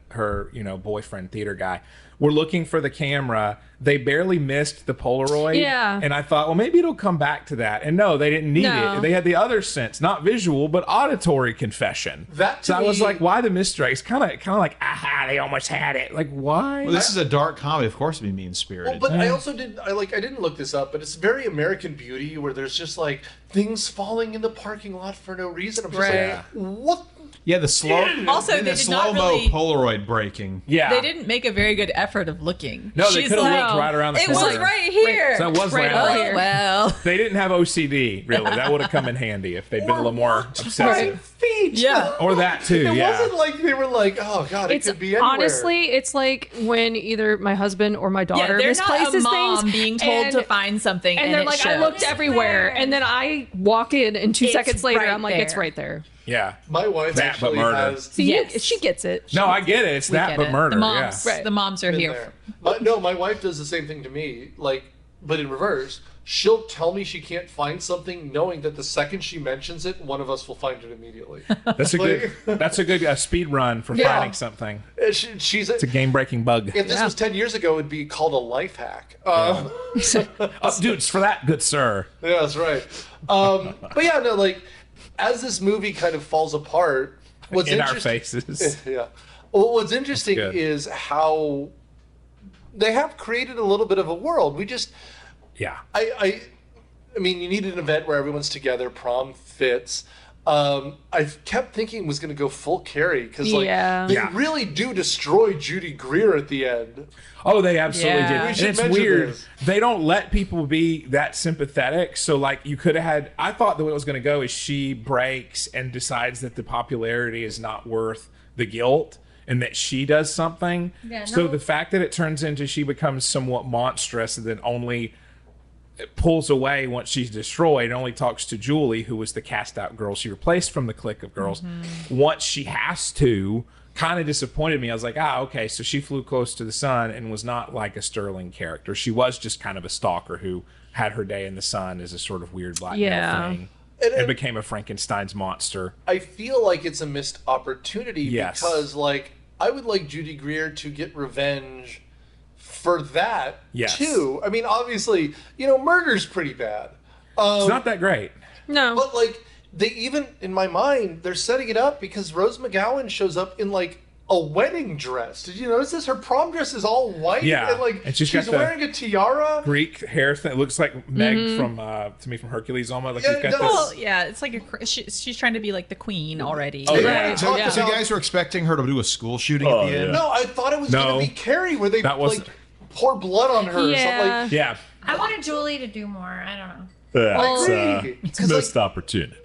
D: her boyfriend theater guy were looking for the camera, they barely missed the Polaroid.
F: Yeah.
D: And I thought, well, maybe it'll come back to that. And no, they didn't need
F: No.
D: it. They had the other sense, not visual, but auditory confession.
A: That to
D: so I was
A: me-
D: like, why the mystery? It's kind of like, aha, they almost had it. Like, why?
E: Well, this is a dark comedy. Of course, it'd be mean
A: Well,
E: spirited.
A: but I also I didn't look this up, but it's very American Beauty where there's just like things falling in the parking lot for no reason. I'm just
B: Right.
A: like, what?
E: Yeah, the slow.
B: Also,
E: and
B: they
E: the
B: did not
E: slow-mo
B: really-
E: Polaroid breaking.
D: Yeah.
B: They didn't make a very good effort of looking.
D: No, they
B: She's
D: could have
B: like,
D: looked right around the
B: It
D: corner.
B: was right here.
D: So it was
F: Right
D: right
F: over
D: on.
F: here.
B: Oh, well.
D: They didn't have OCD, really. That would have come in handy if they'd been a little more obsessive.
A: Feet.
B: Yeah.
D: Or that too,
A: It
D: yeah.
A: wasn't like they were like, oh god, it
F: It's
A: could be anywhere.
F: honestly, it's like when either my husband or my
B: Yeah,
F: daughter
B: they're not a
F: misplaces
B: mom
F: things,
B: being told
F: and-
B: to find something,
F: and they're
B: it
F: like, I
B: shows.
F: looked everywhere, and then I walk in, and 2
B: It's
F: seconds later,
B: right
F: I'm like, it's
B: there.
F: right there.
D: Yeah.
A: My wife
D: That, but
A: actually
D: murder.
A: has
F: See,
B: Yes.
F: she gets it.
D: No, I get it. It's
B: We
D: that,
B: get
D: but
B: it.
D: murder.
B: The moms,
D: Yeah.
F: Right.
B: the moms are
A: been
B: here.
A: there. My wife does the same thing to me, like, but in reverse. She'll tell me she can't find something, knowing that the second she mentions it, one of us will find it immediately.
D: That's a good. That's a good speed run for
A: Yeah.
D: finding something.
A: She's
D: It's a game breaking bug.
A: If this was 10 years ago, it'd be called a life hack.
D: Oh, dude, it's for that, good sir.
A: Yeah, that's right. But yeah, no, like, as this movie kind of falls apart, what's
D: In our
A: interesting-
D: faces.
A: Yeah. Well, what's interesting
D: good.
A: is how they have created a little bit of a world. We just,
D: Yeah.
A: I mean, you need an event where everyone's together. Prom fits. I kept thinking it was going to go full Carrie because, like,
F: Yeah.
A: they
D: Yeah.
A: really do destroy Judy Greer at the end.
D: Oh, they absolutely
B: Yeah.
D: did.
B: We
D: And
A: should
D: it's
A: mention
D: weird.
A: this.
D: They don't let people be that sympathetic. So, like, you could have had. I thought the way it was going to go is she breaks and decides that the popularity is not worth the guilt and that she does something.
C: Yeah,
D: So,
C: no.
D: the fact that it turns into she becomes somewhat monstrous and then only pulls away once she's destroyed and only talks to Julie, who was the cast out girl she replaced from the clique of girls. Once she has to, kind of disappointed me. I was like, okay, so she flew close to the sun and was not like a sterling character. She was just kind of a stalker who had her day in the sun as a sort of weird black
F: Yeah.
D: thing
A: And-
D: and became a Frankenstein's monster.
A: I feel like it's a missed opportunity
D: Yes.
A: because, like, I would like Judy Greer to get revenge for that
D: Yes.
A: too. I mean, obviously, murder's pretty bad.
D: It's not that great.
F: No.
A: But, like, they even, in my mind, they're setting it up because Rose McGowan shows up in, like, a wedding dress. Did you notice this? Her prom dress is all white.
D: Yeah.
A: And, like,
D: And she's
A: she's
D: got the
A: wearing a tiara.
D: Greek hair thing. It looks like Meg from to me from Hercules almost. Like
A: Yeah,
D: you've got
A: it does.
B: Well,
D: this.
B: yeah, it's like she's trying to be like the queen already.
D: Oh, yeah.
E: So,
A: Talk
E: so you
A: about-
E: guys were expecting her to do a school shooting
H: Oh,
E: at the end?
H: yeah.
A: No, I thought it was
D: No.
A: going to be Carrie, where they
D: That was-
A: like pour blood on her. Or
F: Yeah.
A: something. Like,
D: Yeah.
C: I wanted Julie to do more. I don't know.
H: Yeah,
A: agree.
H: it's
A: 'Cause,
H: missed opportunity.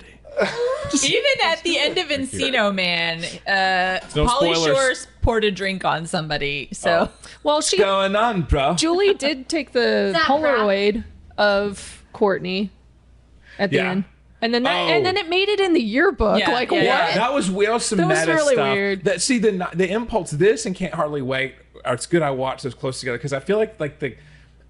B: Even at the end of Encino Man,
D: No
B: Pauly
D: spoilers.
B: Shore poured a drink on somebody. So
F: Well, she
D: Going on, bro.
F: Julie did take the
C: Zach
F: Polaroid of Courtney at the
D: Yeah.
F: end, and then
D: Oh.
F: it made it in the yearbook.
B: Yeah,
F: like
B: yeah,
F: what?
B: yeah.
D: That was weird. Some
F: That was
D: meta
F: really
D: stuff.
F: weird.
D: That see the impulse. This and Can't Hardly Wait. It's good I watched those close together because I feel like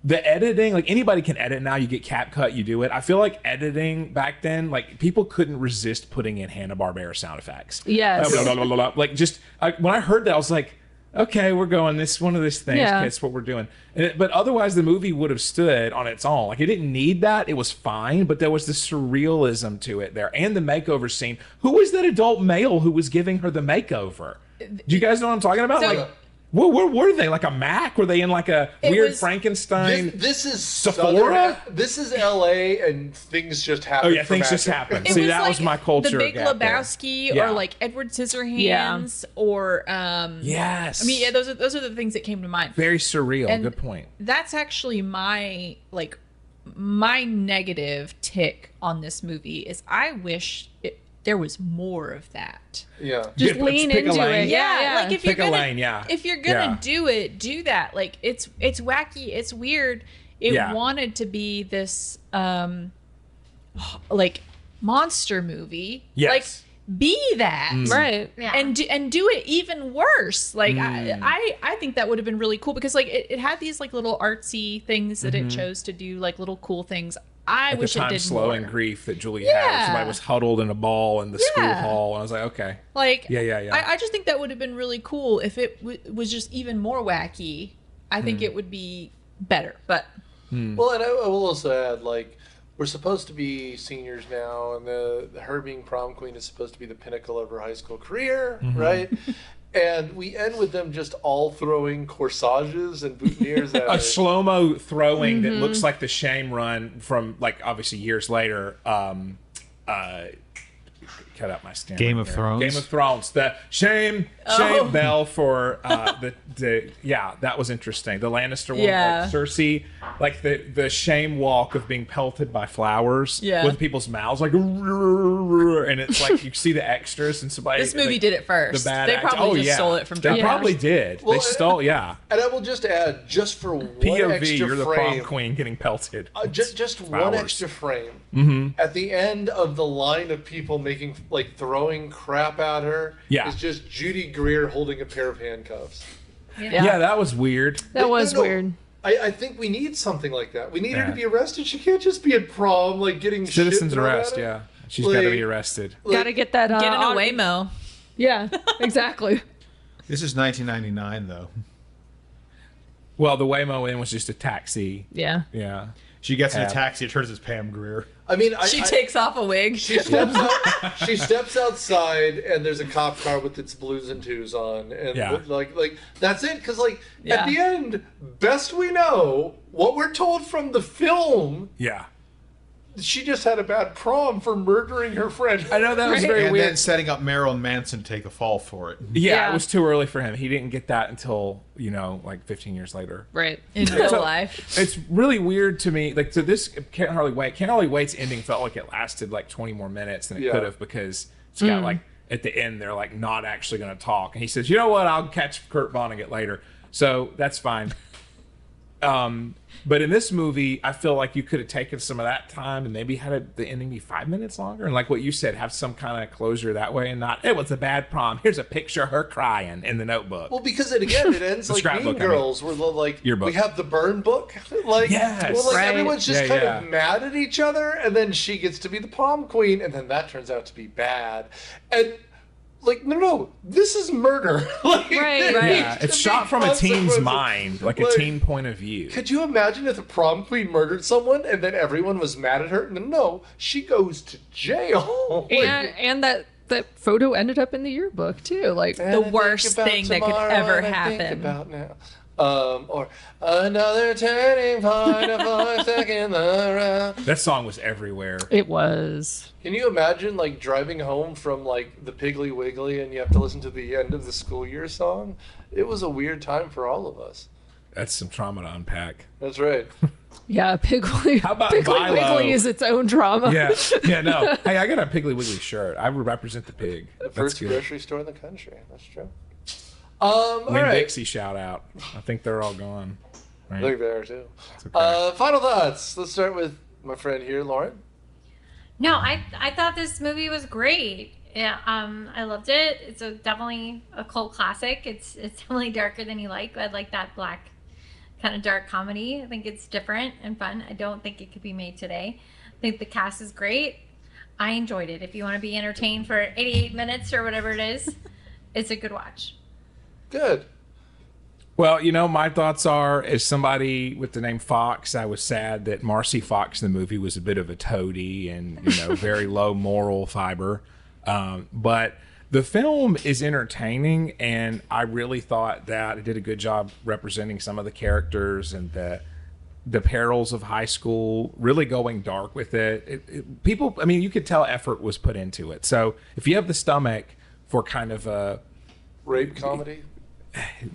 D: the editing, like anybody can edit now. You get CapCut, you do it. I feel like editing back then, like people couldn't resist putting in Hanna-Barbera sound effects.
F: Yes.
D: Blah, blah, blah, blah, blah. Like just when I heard that, I was like, okay, we're going. This one of these things.
F: Yeah.
D: Okay, it's what we're doing. But otherwise, the movie would have stood on its own. Like it didn't need that. It was fine, but there was the surrealism to it there, and the makeover scene. Who was that adult male who was giving her the makeover? Do you guys know what I'm talking about?
B: So-
D: Like, where were they? Like a Mac? Were they in like a
B: It
D: weird
B: was-
D: Frankenstein?
A: This is
D: Sephora?
A: This is L.A. and things just happen.
D: Oh yeah,
A: for
D: things just
A: magic.
D: happen.
B: it
D: See,
B: was
D: that
B: like
D: was my culture.
B: The Big
D: gap there.
B: Lebowski,
D: Yeah.
B: or like Edward Scissorhands, or
D: Yes.
B: I mean, yeah, those are the things that came to mind.
D: very surreal.
B: And
D: Good point.
B: That's actually my negative tick on this movie is I wish there was more of that.
A: Yeah.
F: Just
D: Yeah,
F: lean
D: pick a
F: into
D: lane.
F: it. Yeah.
B: like if
D: Pick a
B: you're gonna,
D: lane, yeah.
B: if you're gonna
D: Yeah.
B: do it, do that. Like it's wacky, it's weird. It
D: Yeah.
B: wanted to be this like monster movie.
D: Yes.
B: Like be that.
F: Right.
C: Yeah.
B: And do it even worse. Like
D: Mm.
B: I think that would have been really cool because like it had these like little artsy things that it chose to do, like little cool things. I
D: At
B: wish
D: the time,
B: it did
D: slow
B: more.
D: and grief that Julie had.
B: Yeah.
D: Somebody was huddled in a ball in the school
B: Yeah.
D: hall, and I was like, okay.
B: Like
D: Yeah.
B: I just think that would have been really cool if it was just even more wacky. I think it would be better. But
A: Well, and I will also add, like, we're supposed to be seniors now, and her being prom queen is supposed to be the pinnacle of her high school career, right? And we end with them just all throwing corsages and boutonnieres at
D: A
A: her.
D: slow-mo throwing that looks like the Shame run from, like, obviously years later. Cut out my stand.
E: Game of Thrones?
D: Game of Thrones. The shame bell for that was interesting. The Lannister one,
B: Yeah.
D: like Cersei, like the shame walk of being pelted by flowers
B: Yeah.
D: with people's mouths, like, and it's like you see the extras and somebody.
B: this movie
D: like,
B: did it first.
D: The bad
B: They
D: actor-
B: probably just stole it from
D: They
B: Darren.
D: probably did.
A: Well,
D: they stole, yeah.
A: And I will just add, just for one
D: POV,
A: extra
D: you're the prom
A: frame,
D: queen getting pelted.
A: just one
D: Flowers.
A: extra frame at the end of the line of people making, like, throwing crap at her.
D: Yeah.
A: is just Judy Greer holding a pair of handcuffs.
D: Yeah, that was weird.
F: That was
A: No,
F: weird.
A: I think we need something like that. We need her
D: Yeah.
A: to be arrested. She can't just be at prom, like, getting
D: Citizen's
A: shit thrown at
D: arrest,
A: her.
D: yeah. She's got to
A: Like-
D: be arrested.
F: Gotta get that.
B: Get in a
F: aud-
B: Waymo.
F: Yeah, exactly.
E: This is 1999, though.
D: Well, the Waymo in was just a taxi.
F: Yeah.
D: Yeah.
E: She gets in a
D: Yeah.
E: taxi. It turns as Pam Grier.
A: I mean,
B: She takes off a wig.
A: She steps out. She steps outside, and there's a cop car with its blues and twos on, and
D: Yeah.
A: like that's it. Because at
B: Yeah.
A: the end, best we know, what we're told from the film,
D: Yeah.
A: she just had a bad prom for murdering her friend.
D: I know that was very
E: And
D: weird.
E: then setting up Marilyn Manson to take the fall for it.
D: Yeah,
F: Yeah.
D: it was too early for him. He didn't get that until, like 15 years later.
F: Right.
B: In real
D: So,
B: life.
D: It's really weird to me. Like, so this Can't Hardly Wait. Can't Hardly Wait's ending felt like it lasted like 20 more minutes than it
A: Yeah.
D: could have because it's got like, at the end, they're like not actually going to talk. And he says, you know what? I'll catch Kurt Vonnegut later. So that's fine. But in this movie, I feel like you could have taken some of that time and maybe had the ending be 5 minutes longer. And like what you said, have some kind of closure that way and not, it was a bad prom. Here's a picture of her crying in the notebook.
A: Well, because it ends like
D: scrapbook,
A: Mean
D: I mean.
A: Girls, where like
D: Yearbook.
A: we have the burn book, like
D: Yes.
A: well, like
F: Right.
A: everyone's just
D: Yeah,
A: kind
D: yeah.
A: of mad at each other, and then she gets to be the prom queen, and then that turns out to be bad, and like no, this is murder. Like,
F: Right,
A: there
F: right.
D: Yeah,
A: needs
D: it's
A: to
D: shot
A: be
D: from a teen's
A: consequences.
D: mind, like a
A: Like,
D: teen point of view.
A: Could you imagine if the prom queen murdered someone and then everyone was mad at her? No, she goes to jail. Like,
F: And that that photo ended up in the yearbook too. Like
B: The worst thing that could ever happen.
A: About now. Or another turning point, a voice stuck in the round.
D: That song was everywhere.
F: it was.
A: Can you imagine like driving home from like the Piggly Wiggly and you have to listen to the end of the school year song? It was a weird time for all of us.
D: That's some trauma to unpack.
A: That's right.
F: Yeah, Piggly.
D: How about
F: Piggly
D: Milo?
F: Wiggly is its own drama.
D: Yeah, no. Hey, I got a Piggly Wiggly shirt. I represent the pig.
A: The
D: That's
A: first
D: good.
A: grocery store in the country. That's true. All
D: Win
A: right.
D: Dixie shout out. I think they're all gone.
A: I
D: Right?
A: think they are too.
D: It's okay.
A: Final thoughts. Let's start with my friend here, Lauren.
C: No, I thought this movie was great. Yeah, I loved it. It's definitely a cult classic. It's definitely darker than you like. I like that black kind of dark comedy. I think it's different and fun. I don't think it could be made today. I think the cast is great. I enjoyed it. If you want to be entertained for 88 minutes or whatever it is, it's a good watch.
A: Good.
D: Well, my thoughts are, as somebody with the name Fox, I was sad that Marcy Fox in the movie was a bit of a toady and, very low moral fiber. But the film is entertaining, and I really thought that it did a good job representing some of the characters and the perils of high school, really going dark with it. People, you could tell effort was put into it. So if you have the stomach for kind of a
A: Rape comedy.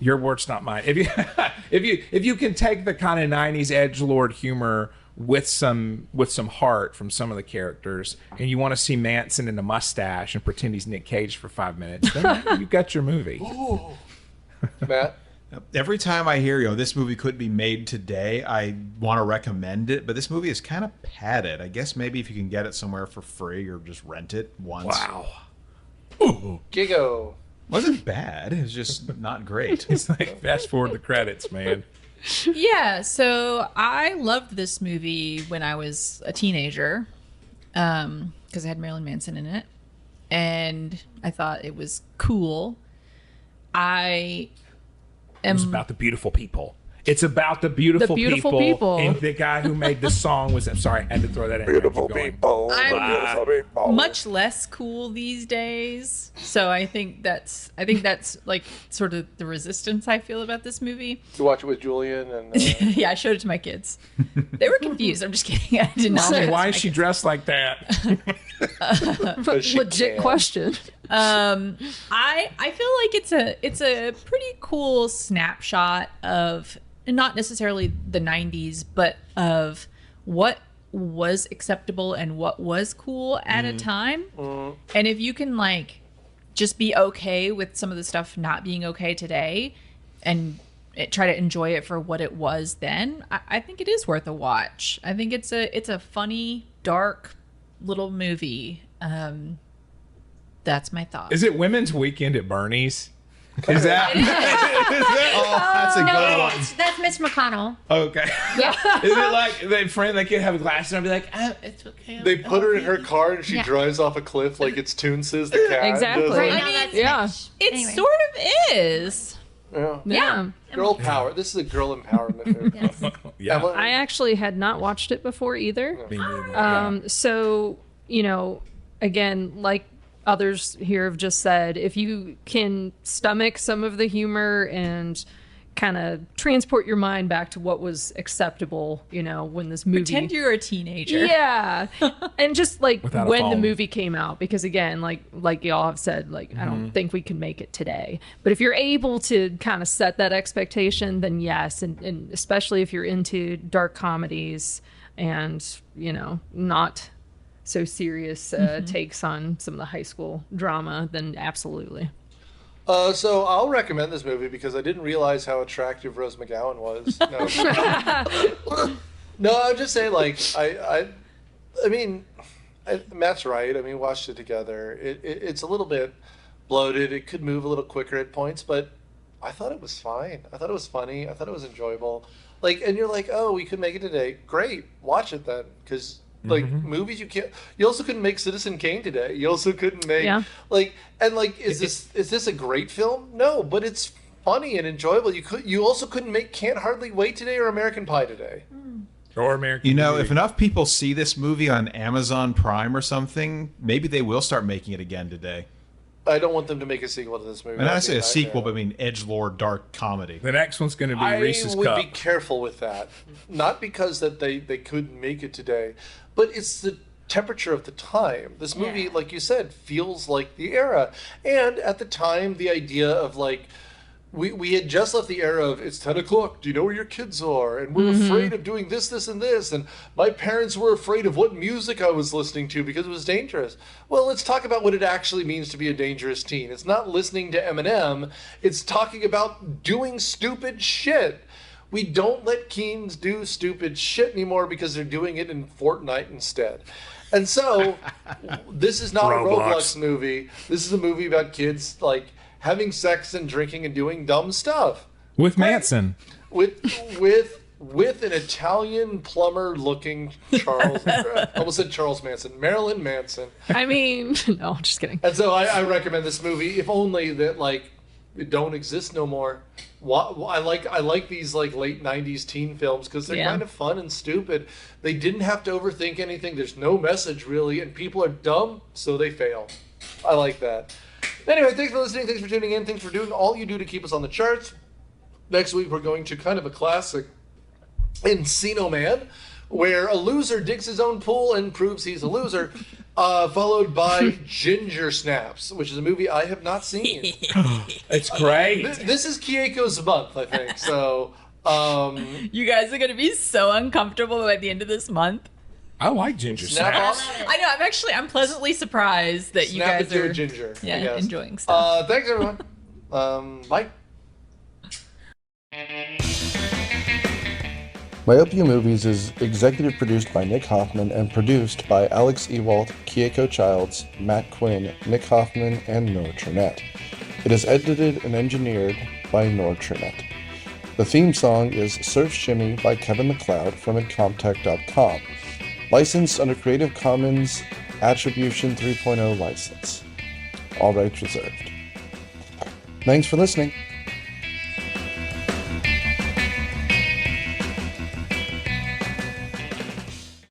D: your words, not mine. If you can take the kind of '90s edgelord humor with some heart from some of the characters, and you want to see Manson in a mustache and pretend he's Nick Cage for 5 minutes, then you've got your movie.
A: Matt.
E: Every time I hear, this movie could be made today, I want to recommend it, but this movie is kind of padded. I guess maybe if you can get it somewhere for free or just rent it once.
D: Wow.
A: Gigo.
E: Wasn't bad. It was just not great.
D: It's like fast forward the credits, man.
B: Yeah, so I loved this movie when I was a teenager because it had Marilyn Manson in it, and I thought it was cool.
D: It was about the beautiful people. It's about the beautiful,
F: people.
D: And the guy who made the song was... I'm sorry, I had to throw that in. Beautiful people.
B: I'm much less cool these days, so I think that's like sort of the resistance I feel about this movie.
A: You watch it with Julian and
B: Yeah, I showed it to my kids. They were confused. I'm just kidding. I did not. show it
D: Mommy,
B: to
D: why
B: my
D: is she
B: kids.
D: dressed like that?
F: Legit question.
B: I feel like it's a pretty cool snapshot of not necessarily the 90s, but of what was acceptable and what was cool at a time. And if you can like just be okay with some of the stuff not being okay today and try to enjoy it for what it was then, I think it is worth a watch. I think it's a funny, dark little movie. That's my thought.
D: Is it Women's Weekend at Bernie's? Is that...
E: That's a good one.
C: That's Mitch McConnell.
D: Okay.
C: Yeah.
D: Is it like the friend that can have a glass and I'll be like, it's okay.
A: they put her in her car and she
C: Yeah.
A: drives off a cliff like it's Toonses the cat.
F: Exactly.
A: does it.
C: Right
B: I
C: now,
B: mean,
C: that's
F: yeah.
C: Mitch.
B: It
C: Anyway.
B: sort of is.
A: Yeah.
F: Yeah.
A: Girl power. This is a girl empowerment movie.
C: Yes.
D: Yeah.
A: Emma?
F: I actually had not watched it before either.
D: Me neither.
F: So, again, like others here have just said, if you can stomach some of the humor and kind of transport your mind back to what was acceptable, when this movie...
B: Pretend you're a teenager.
F: Yeah. And just like
D: Without a
F: when the
D: phone.
F: movie came out, because again, like y'all have said, like, I don't think we can make it today. But if you're able to kind of set that expectation, then yes. And especially if you're into dark comedies and, not so serious takes on some of the high school drama, then absolutely.
A: So I'll recommend this movie because I didn't realize how attractive Rose McGowan was. No, no, I'm just saying, like, I mean, Matt's right. I mean, watched it together. It's a little bit bloated. It could move a little quicker at points, but I thought it was fine. I thought it was funny. I thought it was enjoyable. Like, and you're like, oh, we could make it today. Great, watch it then, because. Like movies, you also couldn't make Citizen Kane today. You also couldn't make is this a great film? No, but it's funny and enjoyable. You also couldn't make Can't Hardly Wait today or American Pie today.
D: Or American
E: You know,
D: Beauty.
E: if enough people see this movie on Amazon Prime or something, maybe they will start making it again today.
A: I don't want them to make a sequel to this movie.
E: And I
A: That'd
E: say
A: be
E: a sequel, but
A: nightmare.
E: I mean edgelord dark comedy.
D: The next one's going to be
A: I
D: Reese's
A: would
D: Cup.
A: be careful with that. Not because that they couldn't make it today, but it's the temperature of the time. This movie,
C: Yeah.
A: like you said, feels like the era. And at the time, the idea of like, we had just left the era of it's 10 o'clock. Do you know where your kids are? And we're afraid of doing this, this, and this. And my parents were afraid of what music I was listening to because it was dangerous. Well, let's talk about what it actually means to be a dangerous teen. It's not listening to Eminem. It's talking about doing stupid shit. We don't let teens do stupid shit anymore because they're doing it in Fortnite instead. And so, this is not a
D: Roblox.
A: Roblox movie. This is a movie about kids like having sex and drinking and doing dumb stuff
D: With Manson.
A: with an Italian plumber looking Charles. I almost said Charles Manson, Marilyn Manson.
F: I mean, no, just kidding.
A: And so I recommend this movie, if only that like it don't exist no more. I like these like late 90s teen films because they're
F: Yeah.
A: kind of fun and stupid. They didn't have to overthink anything. There's no message really, and people are dumb, so they fail. I like that. Anyway, thanks for listening. Thanks for tuning in. Thanks for doing all you do to keep us on the charts. Next week, we're going to kind of a classic, Encino Man, where a loser digs his own pool and proves he's a loser, followed by Ginger Snaps, which is a movie I have not seen.
D: It's great.
A: This is Kieko's month, I think. So,
B: You guys are gonna be so uncomfortable by the end of this month.
D: I like Ginger
A: snap
D: Snaps.
A: off.
B: I know. I'm pleasantly surprised that you
A: Snap
B: guys
A: into
B: are
A: a ginger. I
B: yeah
A: guess.
B: enjoying stuff.
A: Thanks, everyone. Bye. Myopia Movies is executive produced by Nick Hoffman and produced by Alex Ewalt, Kieko Childs, Matt Quinn, Nick Hoffman, and Noah Trinette. It is edited and engineered by Noah Trinette. The theme song is Surf Shimmy by Kevin MacLeod from Incomptech.com. Licensed under Creative Commons Attribution 3.0 license. All rights reserved. Thanks for listening.